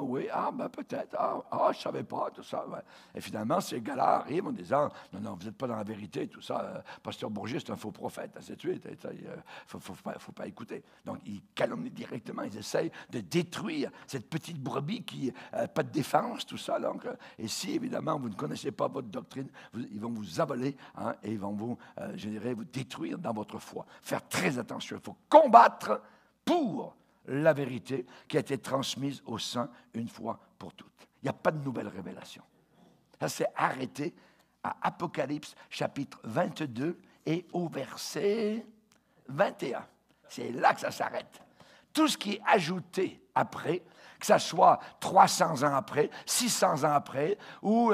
oui, ben peut-être, je ne savais pas, tout ça. Ouais. Et finalement, ces gars-là arrivent en disant, non, vous n'êtes pas dans la vérité, tout ça. Pasteur Bourget, c'est un faux prophète, ainsi de suite. Il ne faut pas écouter. Donc, ils calomnient directement, ils essayent de détruire cette petite brebis qui n'a pas de défense, tout ça. Donc, et si, évidemment, vous ne connaissez pas votre doctrine, ils vont vous avaler et ils vont vous, vous détruire dans votre foi. Faire très attention, il faut combattre pour la vérité qui a été transmise aux saints une fois pour toutes. Il n'y a pas de nouvelle révélation. Ça s'est arrêté à Apocalypse, chapitre 22 et au verset 21. C'est là que ça s'arrête. Tout ce qui est ajouté après, que ce soit 300 ans après, 600 ans après, ou,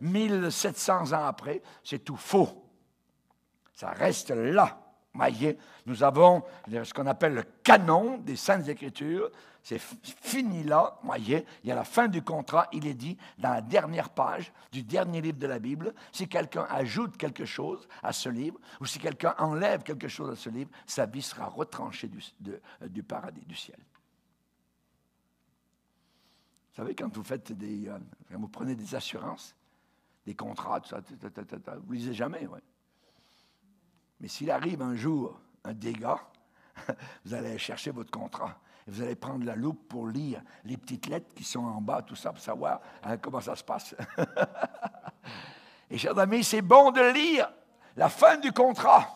1700 ans après, c'est tout faux. Ça reste là. Voyez, nous avons ce qu'on appelle le canon des Saintes Écritures. C'est fini là, voyez, il y a la fin du contrat, il est dit dans la dernière page du dernier livre de la Bible, si quelqu'un ajoute quelque chose à ce livre, ou si quelqu'un enlève quelque chose à ce livre, sa vie sera retranchée du paradis, du ciel. Vous savez, quand vous faites quand vous prenez des assurances, des contrats, tout ça, vous ne lisez jamais, ouais. Mais s'il arrive un jour un dégât, vous allez chercher votre contrat. Et vous allez prendre la loupe pour lire les petites lettres qui sont en bas, tout ça, pour savoir comment ça se passe. Et chers amis, c'est bon de lire la fin du contrat.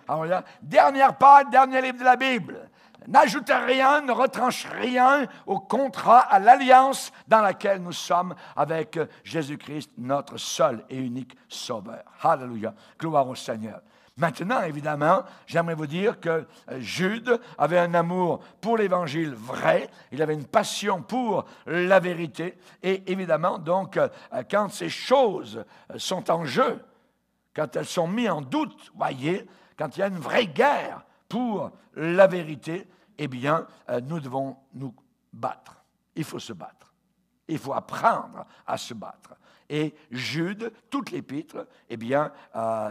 Alors là, dernière page, dernier livre de la Bible. N'ajoutez rien, ne retranche rien au contrat, à l'alliance dans laquelle nous sommes avec Jésus-Christ, notre seul et unique Sauveur. Alléluia. Gloire au Seigneur. Maintenant, évidemment, j'aimerais vous dire que Jude avait un amour pour l'Évangile vrai, il avait une passion pour la vérité, et évidemment, donc, quand ces choses sont en jeu, quand elles sont mises en doute, voyez, quand il y a une vraie guerre pour la vérité, eh bien, nous devons nous battre. Il faut se battre. Il faut apprendre à se battre. Et Jude, toute l'épître, eh bien,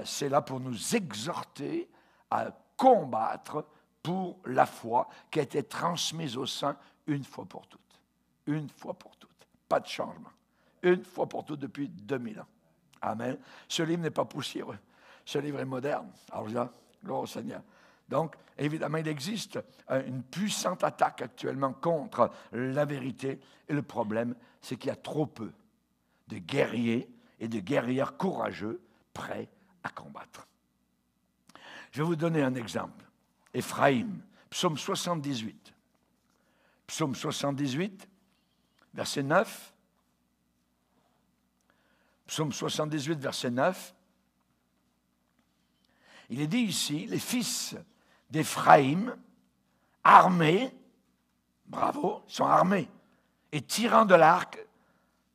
c'est là pour nous exhorter à combattre pour la foi qui a été transmise aux saints une fois pour toutes. Une fois pour toutes. Pas de changement. Une fois pour toutes depuis 2000 ans. Amen. Ce livre n'est pas poussiéreux. Ce livre est moderne. Alors là, gloire au Seigneur. Donc, évidemment, il existe une puissante attaque actuellement contre la vérité. Et le problème, c'est qu'il y a trop peu de guerriers et de guerrières courageux prêts à combattre. Je vais vous donner un exemple. Éphraïm, psaume 78. Psaume 78, verset 9. Psaume 78, verset 9. Il est dit ici, les fils d'Éphraïm, armés, bravo, ils sont armés, et tirant de l'arc,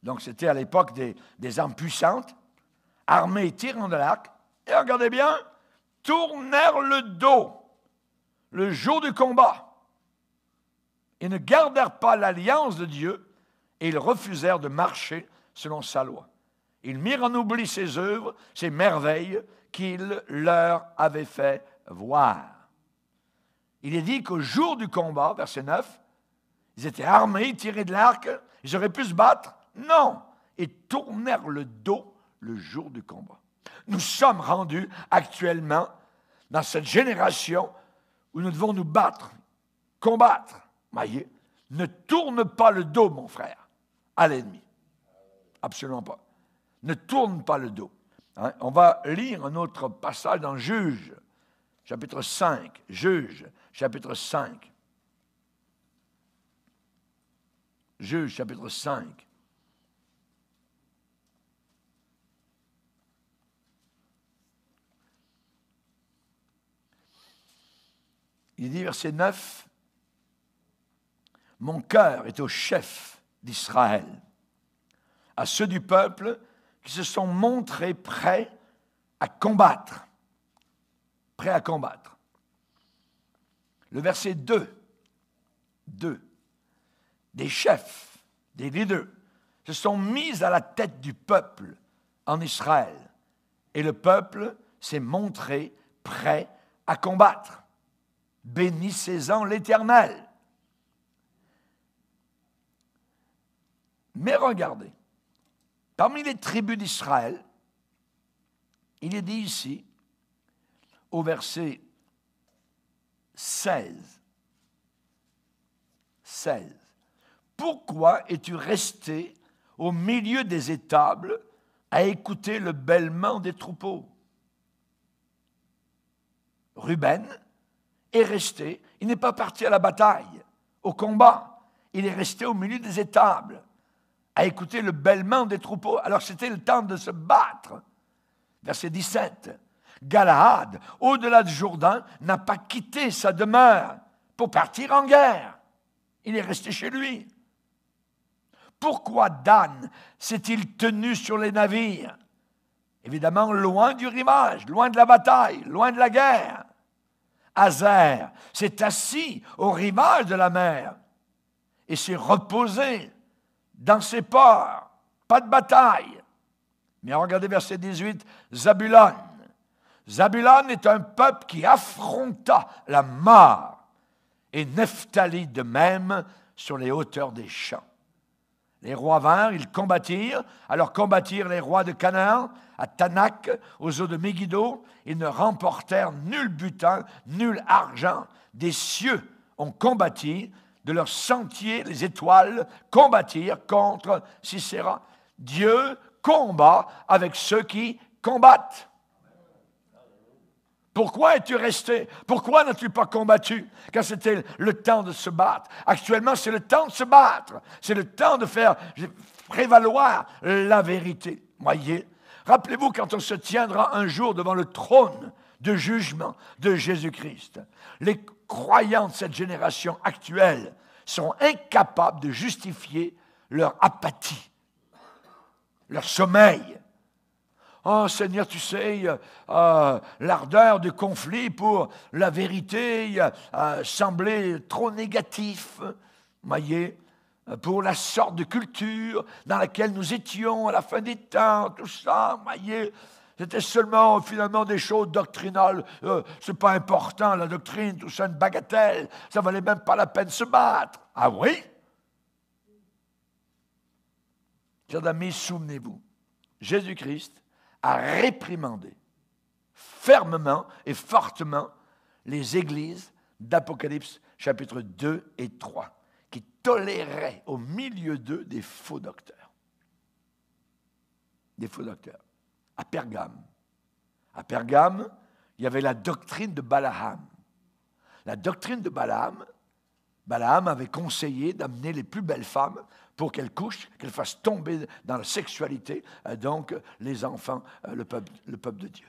donc c'était à l'époque des armes puissantes, armés et tirant de l'arc, et regardez bien, tournèrent le dos le jour du combat. Ils ne gardèrent pas l'alliance de Dieu, et ils refusèrent de marcher selon sa loi. Ils mirent en oubli ses œuvres, ses merveilles qu'il leur avait fait voir. Il est dit qu'au jour du combat, verset 9, ils étaient armés, ils tiraient de l'arc, ils auraient pu se battre. Non, ils tournèrent le dos le jour du combat. Nous sommes rendus actuellement dans cette génération où nous devons nous battre, combattre. Voyez, ne tourne pas le dos, mon frère, à l'ennemi. Absolument pas. Ne tourne pas le dos. Hein? On va lire un autre passage dans Juge, chapitre 5. Juge, chapitre 5. Juge, chapitre 5. Il dit, verset 9, « Mon cœur est au chef d'Israël, à ceux du peuple qui se sont montrés prêts à combattre. » Prêts à combattre. le verset 2. Des chefs, des leaders, se sont mis à la tête du peuple en Israël. Et le peuple s'est montré prêt à combattre. Bénissez-en l'Éternel. Mais regardez, parmi les tribus d'Israël, il est dit ici, au verset 16, pourquoi es-tu resté au milieu des étables à écouter le bêlement des troupeaux? Ruben est resté, il n'est pas parti à la bataille, au combat, il est resté au milieu des étables à écouter le bêlement des troupeaux. Alors c'était le temps de se battre. Verset 17. Galaad, au-delà du Jourdain, n'a pas quitté sa demeure pour partir en guerre. Il est resté chez lui. Pourquoi Dan s'est-il tenu sur les navires? Évidemment, loin du rivage, loin de la bataille, loin de la guerre. Hazer s'est assis au rivage de la mer et s'est reposé dans ses ports. Pas de bataille. Mais regardez verset 18, Zabulon. Zabulon est un peuple qui affronta la mort. Et Nephtali de même sur les hauteurs des champs. Les rois vinrent, ils combattirent. Alors combattirent les rois de Canaan, à Tanak, aux eaux de Megiddo. Ils ne remportèrent nul butin, nul argent. Des cieux ont combattu, de leurs sentiers, les étoiles combattirent contre Sisera. Dieu combat avec ceux qui combattent. Pourquoi es-tu resté? Pourquoi n'as-tu pas combattu quand c'était le temps de se battre? Actuellement, c'est le temps de se battre. C'est le temps de faire prévaloir la vérité. Voyez, rappelez-vous quand on se tiendra un jour devant le trône de jugement de Jésus-Christ. Les croyants de cette génération actuelle sont incapables de justifier leur apathie, leur sommeil. Oh Seigneur, tu sais, l'ardeur du conflit pour la vérité semblait trop négatif, voyez, pour la sorte de culture dans laquelle nous étions à la fin des temps, tout ça, voyez. C'était seulement finalement des choses doctrinales. C'est pas important, la doctrine, tout ça, une bagatelle. Ça valait même pas la peine de se battre. Ah oui? Chers amis, souvenez-vous, Jésus-Christ a réprimandé fermement et fortement les églises d'Apocalypse chapitre 2 et 3 qui toléraient au milieu d'eux des faux docteurs. Des faux docteurs. À Pergame, il y avait la doctrine de Balaam. La doctrine de Balaam avait conseillé d'amener les plus belles femmes pour qu'elles couchent, qu'elles fassent tomber dans la sexualité, donc les enfants, le peuple de Dieu.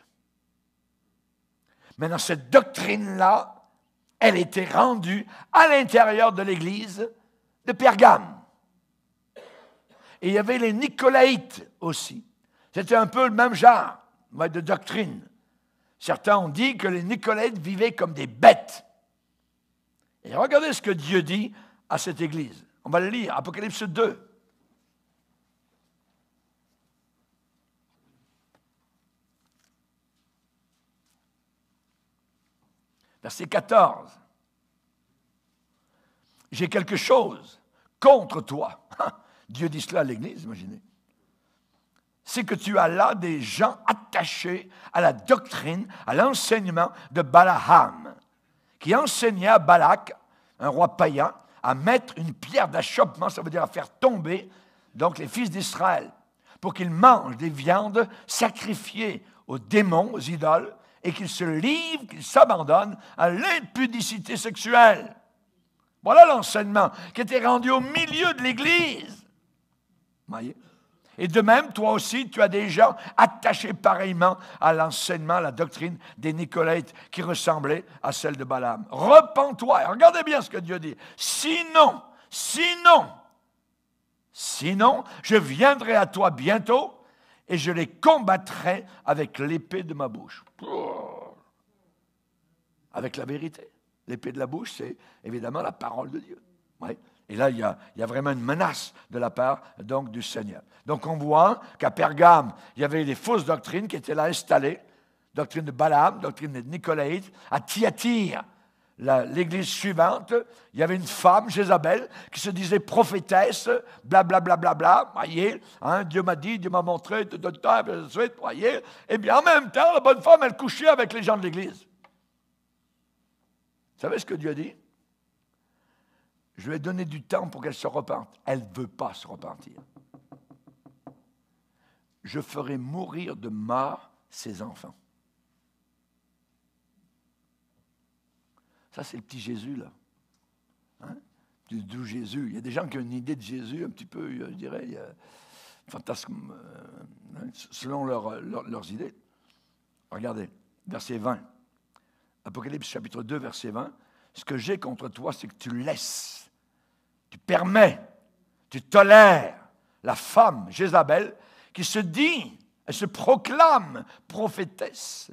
Maintenant, cette doctrine-là, elle était rendue à l'intérieur de l'église de Pergame. Et il y avait les Nicolaïtes aussi. C'était un peu le même genre de doctrine. Certains ont dit que les Nicolaïtes vivaient comme des bêtes. Et regardez ce que Dieu dit à cette église. On va le lire, Apocalypse 2. Verset 14. J'ai quelque chose contre toi. Dieu dit cela à l'église, imaginez. C'est que tu as là des gens attachés à la doctrine, à l'enseignement de Balaam, qui enseignait à Balak, un roi païen, à mettre une pierre d'achoppement, ça veut dire à faire tomber donc les fils d'Israël, pour qu'ils mangent des viandes sacrifiées aux démons, aux idoles, et qu'ils se livrent, qu'ils s'abandonnent à l'impudicité sexuelle. Voilà l'enseignement qui était rendu au milieu de l'Église. Voyez? Et de même, toi aussi, tu as des gens attachés pareillement à l'enseignement, à la doctrine des Nicolaïtes qui ressemblait à celle de Balaam. Repens-toi. Regardez bien ce que Dieu dit. Sinon, je viendrai à toi bientôt et je les combattrai avec l'épée de ma bouche. Avec la vérité. L'épée de la bouche, c'est évidemment la parole de Dieu. Ouais. Et là, il y a vraiment une menace de la part donc, du Seigneur. Donc on voit qu'à Pergame, il y avait des fausses doctrines qui étaient là installées. Doctrine de Balaam, doctrine de Nicolaïte. À Thyatire, l'église suivante, il y avait une femme, Jézabel, qui se disait prophétesse, blablabla, bla, bla, bla, voyez, hein, Dieu m'a dit, Dieu m'a montré, voyez. Et bien en même temps, la bonne femme, elle couchait avec les gens de l'église. Vous savez ce que Dieu a dit? Je lui ai donné du temps pour qu'elle se repente. Elle ne veut pas se repentir. Je ferai mourir de mort ses enfants. Ça, c'est le petit Jésus, là. Hein? D'où Jésus. Il y a des gens qui ont une idée de Jésus un petit peu, je dirais, fantasme, selon leurs idées. Regardez, verset 20. Apocalypse chapitre 2, verset 20. Ce que j'ai contre toi, c'est que tu laisses, tu permets, tu tolères la femme, Jézabel, qui se dit, elle se proclame prophétesse,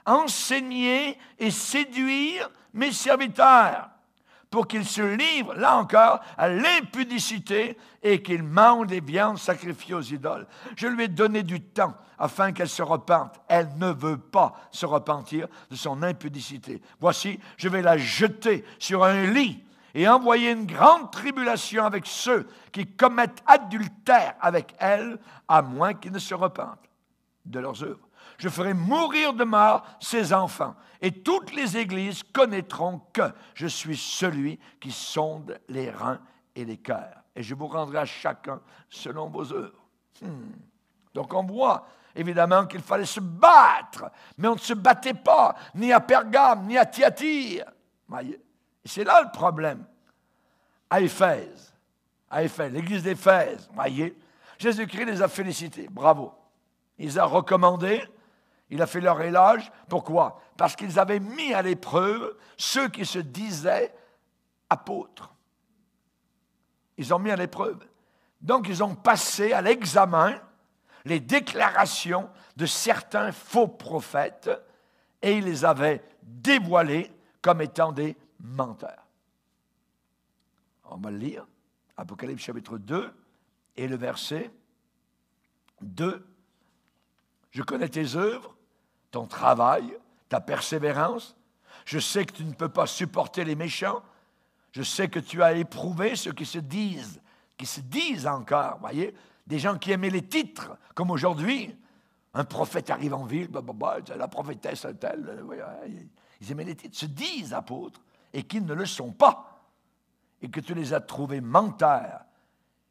enseigner et séduire mes serviteurs pour qu'ils se livrent, là encore, à l'impudicité et qu'ils mangent des viandes sacrifiées aux idoles. Je lui ai donné du temps afin qu'elle se repente. Elle ne veut pas se repentir de son impudicité. Voici, je vais la jeter sur un lit et envoyer une grande tribulation avec ceux qui commettent adultère avec elle, à moins qu'ils ne se repentent de leurs œuvres. Je ferai mourir de mort ses enfants, et toutes les églises connaîtront que je suis celui qui sonde les reins et les cœurs. Et je vous rendrai à chacun selon vos œuvres. Donc on voit évidemment qu'il fallait se battre, mais on ne se battait pas, ni à Pergame, ni à Thyatire. Voyez? Et c'est là le problème. À Éphèse, l'église d'Éphèse, voyez, Jésus-Christ les a félicités, bravo. Il les a recommandés, il a fait leur éloge. Pourquoi? Parce qu'ils avaient mis à l'épreuve ceux qui se disaient apôtres. Ils ont mis à l'épreuve. Donc, ils ont passé à l'examen les déclarations de certains faux prophètes et ils les avaient dévoilés comme étant des menteurs. On va le lire. Apocalypse chapitre 2 et le verset 2. Je connais tes œuvres, ton travail, ta persévérance. Je sais que tu ne peux pas supporter les méchants. Je sais que tu as éprouvé ceux qui se disent encore, voyez, des gens qui aimaient les titres, comme aujourd'hui. Un prophète arrive en ville, la prophétesse telle, ils aimaient les titres, se disent apôtres, et qui ne le sont pas, et que tu les as trouvés menteurs.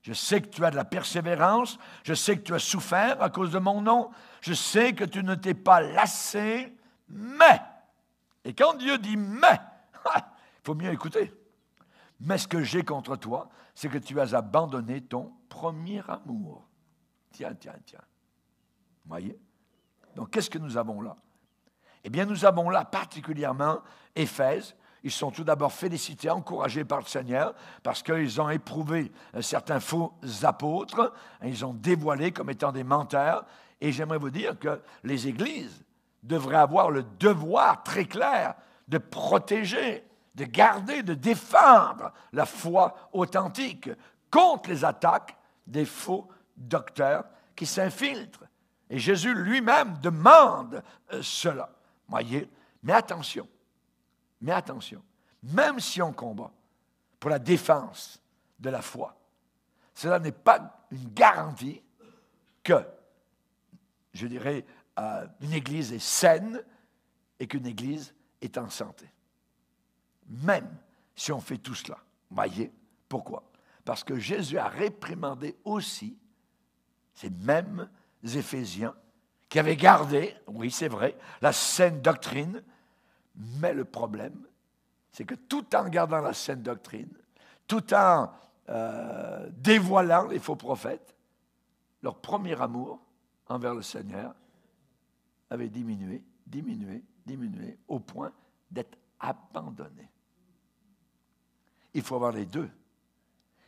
Je sais que tu as de la persévérance, je sais que tu as souffert à cause de mon nom, je sais que tu ne t'es pas lassé, mais, et quand Dieu dit mais, il faut mieux écouter, mais ce que j'ai contre toi, c'est que tu as abandonné ton premier amour. Tiens. Voyez? Donc, qu'est-ce que nous avons là? Eh bien, nous avons là particulièrement Éphèse. Ils sont tout d'abord félicités, encouragés par le Seigneur, parce qu'ils ont éprouvé certains faux apôtres, et ils ont dévoilé comme étant des menteurs. Et j'aimerais vous dire que les églises devraient avoir le devoir très clair de protéger, de garder, de défendre la foi authentique contre les attaques des faux docteurs qui s'infiltrent. Et Jésus lui-même demande cela. Voyez, mais attention, même si on combat pour la défense de la foi, cela n'est pas une garantie que, je dirais, une église est saine et qu'une église est en santé. Même si on fait tout cela. Voyez, pourquoi? Parce que Jésus a réprimandé aussi ces mêmes Éphésiens qui avaient gardé, oui c'est vrai, la saine doctrine, mais le problème, c'est que tout en gardant la saine doctrine, tout en dévoilant les faux prophètes, leur premier amour envers le Seigneur avait diminué, au point d'être abandonné. Il faut avoir les deux.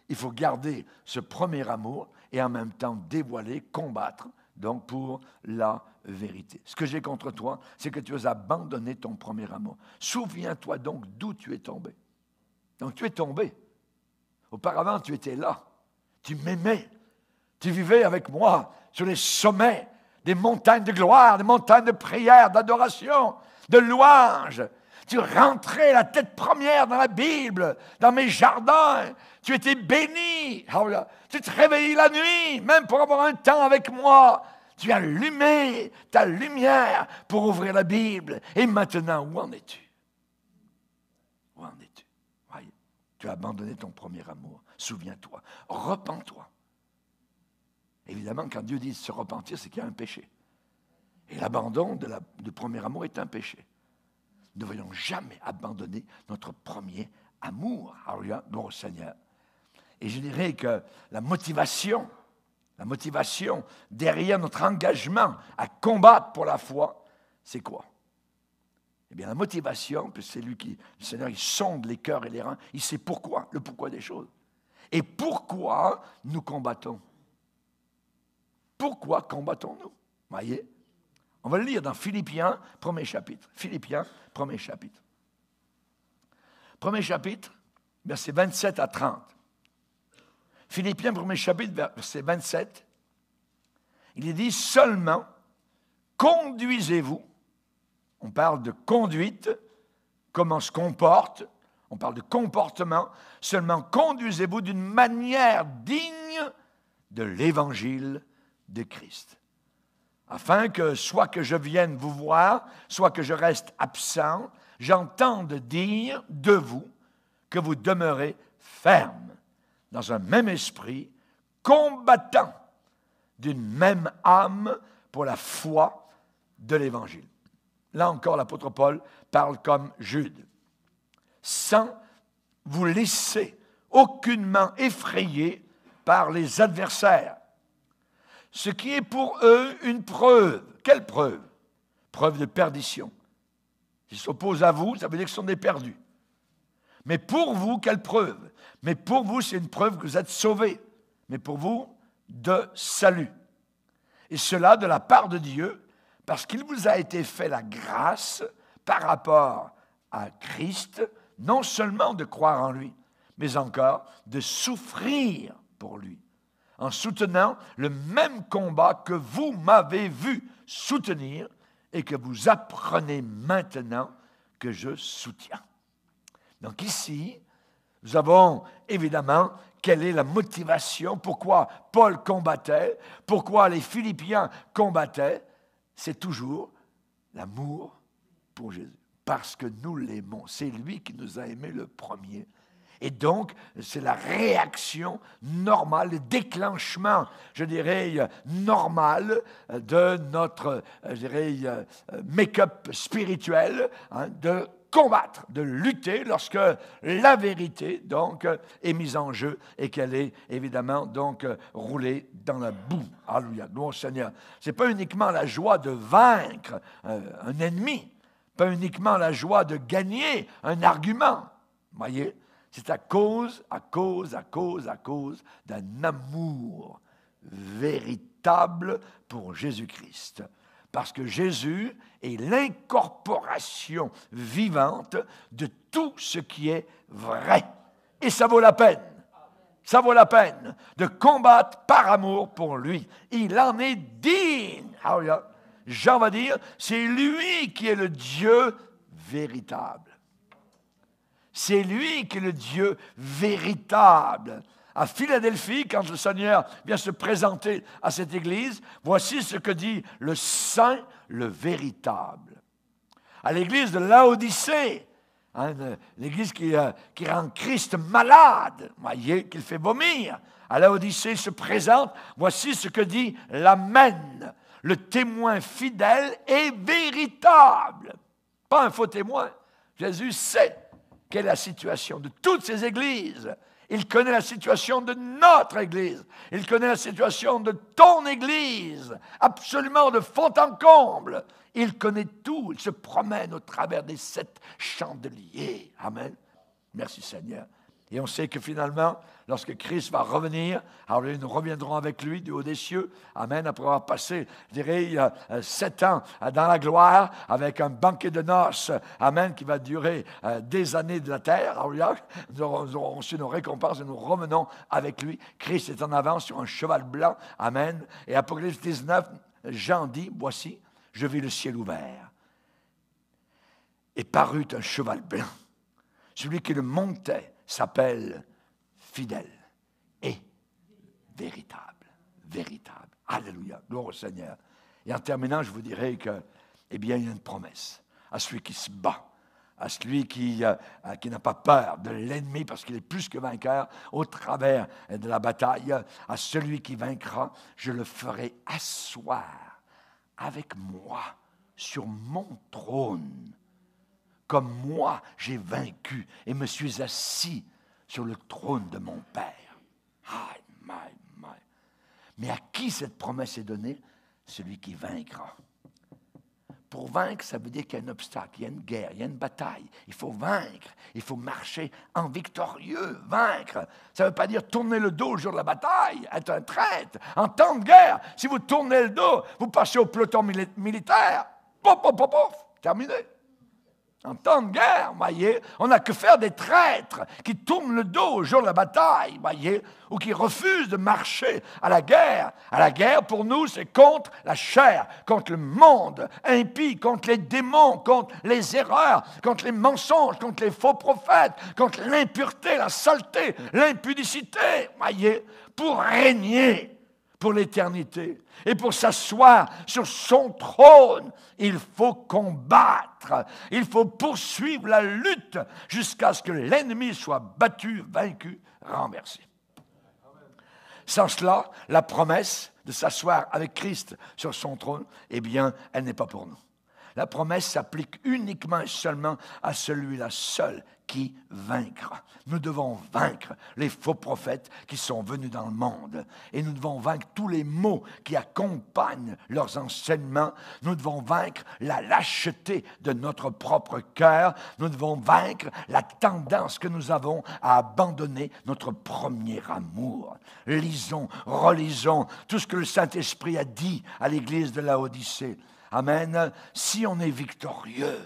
Il faut garder ce premier amour et en même temps dévoiler, combattre, donc pour la vérité. Ce que j'ai contre toi, c'est que tu as abandonné ton premier amour. Souviens-toi donc d'où tu es tombé. Donc tu es tombé. Auparavant, tu étais là. Tu m'aimais. Tu vivais avec moi sur les sommets des montagnes de gloire, des montagnes de prière, d'adoration, de louange. Tu rentrais la tête première dans la Bible, dans mes jardins. Tu étais béni. Tu te réveillais la nuit, même pour avoir un temps avec moi. Tu as allumé ta lumière pour ouvrir la Bible. Et maintenant, où en es-tu? Où en es-tu? Oui, tu as abandonné ton premier amour. Souviens-toi. Repens-toi. Évidemment, quand Dieu dit se repentir, c'est qu'il y a un péché. Et l'abandon du premier amour est un péché. Nous ne devrions jamais abandonner notre premier amour. Alléluia, gloire au Seigneur. Et je dirais que la motivation derrière notre engagement à combattre pour la foi, c'est quoi? Eh bien, la motivation, puis c'est lui qui, le Seigneur, il sonde les cœurs et les reins, il sait pourquoi, le pourquoi des choses. Et pourquoi nous combattons? Pourquoi combattons-nous? Voyez? On va le lire dans Philippiens, premier chapitre. Philippiens, premier chapitre. Premier chapitre, versets 27 à 30. Philippiens, premier chapitre, verset 27. Il est dit seulement, conduisez-vous. On parle de conduite, comment on se comporte. On parle de comportement. Seulement, conduisez-vous d'une manière digne de l'évangile de Christ. Afin que, soit que je vienne vous voir, soit que je reste absent, j'entende dire de vous que vous demeurez ferme, dans un même esprit, combattant d'une même âme pour la foi de l'Évangile. Là encore, l'apôtre Paul parle comme Jude. Sans vous laisser aucunement effrayer par les adversaires, ce qui est pour eux une preuve. Quelle preuve? Preuve de perdition. S'ils s'opposent à vous, ça veut dire qu'ils sont des perdus. Mais pour vous, quelle preuve? Mais pour vous, c'est une preuve que vous êtes sauvés. Mais pour vous, de salut. Et cela de la part de Dieu, parce qu'il vous a été fait la grâce par rapport à Christ, non seulement de croire en lui, mais encore de souffrir pour lui, en soutenant le même combat que vous m'avez vu soutenir et que vous apprenez maintenant que je soutiens. Donc ici, nous avons évidemment quelle est la motivation, pourquoi Paul combattait, pourquoi les Philippiens combattaient. C'est toujours l'amour pour Jésus. Parce que nous l'aimons. C'est lui qui nous a aimés le premier. Et donc, c'est la réaction normale, le déclenchement, je dirais, normal de notre, je dirais, make-up spirituel, hein, de combattre, de lutter lorsque la vérité, donc, est mise en jeu et qu'elle est, évidemment, donc, roulée dans la boue. Alléluia, gloire au Seigneur. Ce n'est pas uniquement la joie de vaincre un ennemi, pas uniquement la joie de gagner un argument, voyez. C'est à cause d'un amour véritable pour Jésus-Christ. Parce que Jésus est l'incorporation vivante de tout ce qui est vrai. Et ça vaut la peine. Ça vaut la peine de combattre par amour pour lui. Il en est digne. Jean va dire, c'est lui qui est le Dieu véritable. C'est lui qui est le Dieu véritable. À Philadelphie, quand le Seigneur vient se présenter à cette église, voici ce que dit le Saint, le véritable. À l'église de Laodicée, hein, l'église qui rend Christ malade, voyez, qu'il fait vomir. À Laodicée se présente, voici ce que dit l'Amen, le témoin fidèle et véritable. Pas un faux témoin. Jésus sait quelle est la situation de toutes ces églises. Il connaît la situation de notre Église. Il connaît la situation de ton Église, absolument de fond en comble. Il connaît tout. Il se promène au travers des 7 chandeliers. Amen. Merci Seigneur. Et on sait que finalement, lorsque Christ va revenir, alors nous reviendrons avec lui du haut des cieux. Amen. Après avoir passé, je dirais, 7 ans dans la gloire, avec un banquet de noces, amen, qui va durer des années de la terre. Alors, nous aurons reçu nos récompenses et nous revenons avec lui. Christ est en avant sur un cheval blanc. Amen. Et Apocalypse 19, Jean dit, voici, je vis le ciel ouvert. Et parut un cheval blanc. Celui qui le montait s'appelle fidèle et véritable. Véritable. Alléluia. Gloire au Seigneur. Et en terminant, je vous dirai que, eh bien, il y a une promesse à celui qui se bat, à celui qui n'a pas peur de l'ennemi parce qu'il est plus que vainqueur au travers de la bataille. À celui qui vaincra, je le ferai asseoir avec moi sur mon trône. Comme moi, j'ai vaincu et me suis assis sur le trône de mon Père. Mais à qui cette promesse est donnée? Celui qui vaincra. Pour vaincre, ça veut dire qu'il y a un obstacle, il y a une guerre, il y a une bataille. Il faut vaincre, il faut marcher en victorieux, vaincre. Ça ne veut pas dire tourner le dos le jour de la bataille, être un traître. En temps de guerre, si vous tournez le dos, vous passez au peloton militaire. Pof, pof, pof, pof, terminé. En temps de guerre, voyez, on n'a que faire des traîtres qui tournent le dos au jour de la bataille, voyez, ou qui refusent de marcher à la guerre. À la guerre, pour nous, c'est contre la chair, contre le monde impie, contre les démons, contre les erreurs, contre les mensonges, contre les faux prophètes, contre l'impureté, la saleté, l'impudicité, voyez, pour régner pour l'éternité. Et pour s'asseoir sur son trône, il faut combattre. Il faut poursuivre la lutte jusqu'à ce que l'ennemi soit battu, vaincu, renversé. Sans cela, la promesse de s'asseoir avec Christ sur son trône, eh bien, elle n'est pas pour nous. La promesse s'applique uniquement et seulement à celui-là seul qui vaincra. Nous devons vaincre les faux prophètes qui sont venus dans le monde. Et nous devons vaincre tous les maux qui accompagnent leurs enseignements. Nous devons vaincre la lâcheté de notre propre cœur. Nous devons vaincre la tendance que nous avons à abandonner notre premier amour. Lisons, relisons tout ce que le Saint-Esprit a dit à l'église de Laodicée. Amen. Si on est victorieux,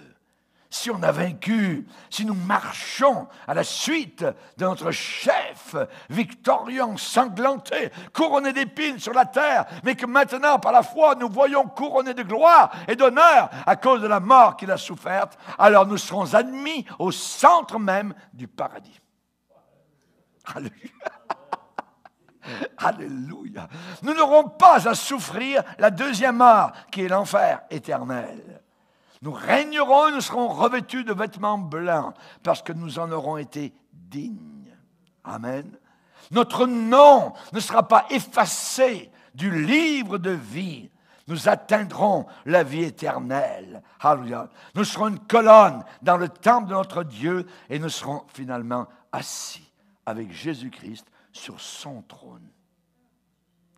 si on a vaincu, si nous marchons à la suite de notre chef, victorieux, ensanglanté, couronné d'épines sur la terre, mais que maintenant, par la foi, nous voyons couronné de gloire et d'honneur à cause de la mort qu'il a soufferte, alors nous serons admis au centre même du paradis. Alléluia. Alléluia. Nous n'aurons pas à souffrir la deuxième mort, qui est l'enfer éternel. Nous régnerons et nous serons revêtus de vêtements blancs, parce que nous en aurons été dignes. Amen. Notre nom ne sera pas effacé du livre de vie. Nous atteindrons la vie éternelle. Alléluia. Nous serons une colonne dans le temple de notre Dieu et nous serons finalement assis avec Jésus-Christ sur son trône.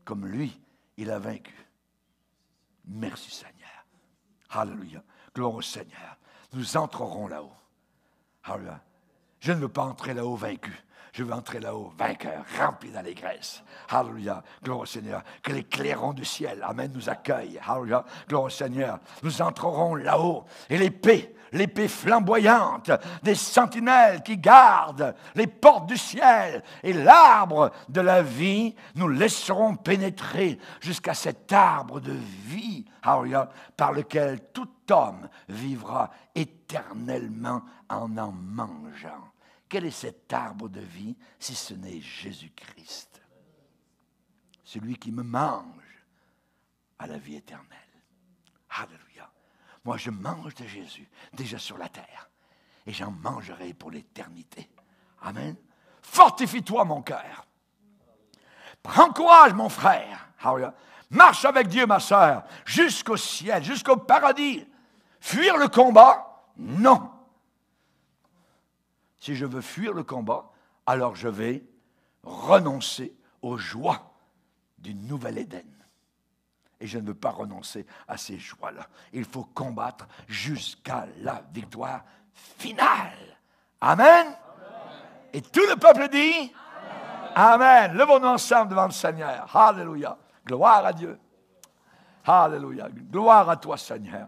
Comme lui, il a vaincu. Merci Seigneur. Alléluia. Gloire au Seigneur. Nous entrerons là-haut. Alléluia. Je ne veux pas entrer là-haut vaincu. Je veux entrer là-haut vainqueur, rempli d'allégresse. Alléluia. Gloire au Seigneur. Que les clairons du ciel, amen, nous accueillent. Alléluia. Gloire au Seigneur. Nous entrerons là-haut. Et l'épée flamboyante des sentinelles qui gardent les portes du ciel et l'arbre de la vie, nous laisserons pénétrer jusqu'à cet arbre de vie, alléluia, par lequel tout homme vivra éternellement en mangeant. Quel est cet arbre de vie si ce n'est Jésus-Christ? Celui qui me mange à la vie éternelle. Alléluia. Moi, je mange de Jésus, déjà sur la terre, et j'en mangerai pour l'éternité. Amen. Fortifie-toi, mon cœur. Prends courage, mon frère. Alléluia. Marche avec Dieu, ma sœur, jusqu'au ciel, jusqu'au paradis. Fuir le combat? Non. Si je veux fuir le combat, alors je vais renoncer aux joies du nouvel Éden. Et je ne veux pas renoncer à ces joies-là. Il faut combattre jusqu'à la victoire finale. Amen. Amen. Et tout le peuple dit Amen. Levons-nous ensemble devant le Seigneur. Alléluia. Gloire à Dieu. Alléluia. Gloire à toi, Seigneur.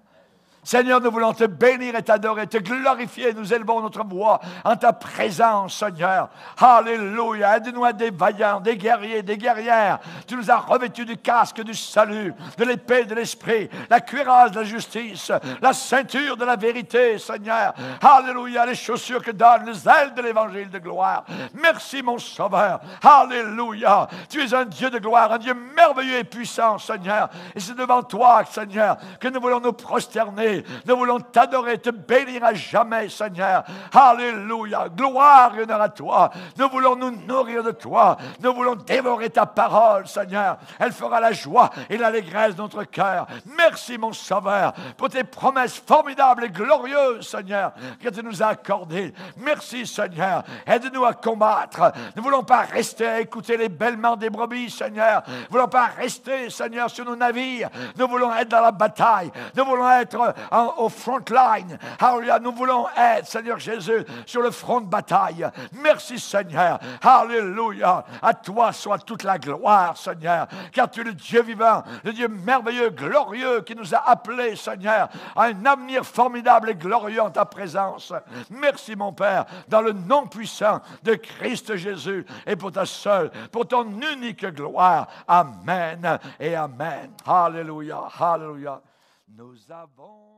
Seigneur, nous voulons te bénir et t'adorer, te glorifier. Nous élevons notre voix en ta présence, Seigneur. Alléluia. Aide-nous à des vaillants, des guerriers, des guerrières. Tu nous as revêtus du casque du salut, de l'épée de l'esprit, la cuirasse de la justice, la ceinture de la vérité, Seigneur. Alléluia. Les chaussures que donne les ailes de l'évangile de gloire. Merci, mon Sauveur. Alléluia. Tu es un Dieu de gloire, un Dieu merveilleux et puissant, Seigneur. Et c'est devant toi, Seigneur, que nous voulons nous prosterner. Nous voulons t'adorer, te bénir à jamais, Seigneur. Alléluia. Gloire et honneur à toi. Nous voulons nous nourrir de toi. Nous voulons dévorer ta parole, Seigneur. Elle fera la joie et l'allégresse de notre cœur. Merci, mon Sauveur, pour tes promesses formidables et glorieuses, Seigneur, que tu nous as accordées. Merci, Seigneur. Aide-nous à combattre. Nous ne voulons pas rester à écouter les bêlements des brebis, Seigneur. Nous ne voulons pas rester, Seigneur, sur nos navires. Nous voulons être dans la bataille. Nous voulons être au front line. Alléluia. Nous voulons être, Seigneur Jésus, sur le front de bataille. Merci, Seigneur. Alléluia. À toi soit toute la gloire, Seigneur, car tu es le Dieu vivant, le Dieu merveilleux, glorieux, qui nous a appelés, Seigneur, à un avenir formidable et glorieux en ta présence. Merci, mon Père, dans le nom puissant de Christ Jésus, et pour ta seule, pour ton unique gloire. Amen et amen. Alléluia. Alléluia. Nous avons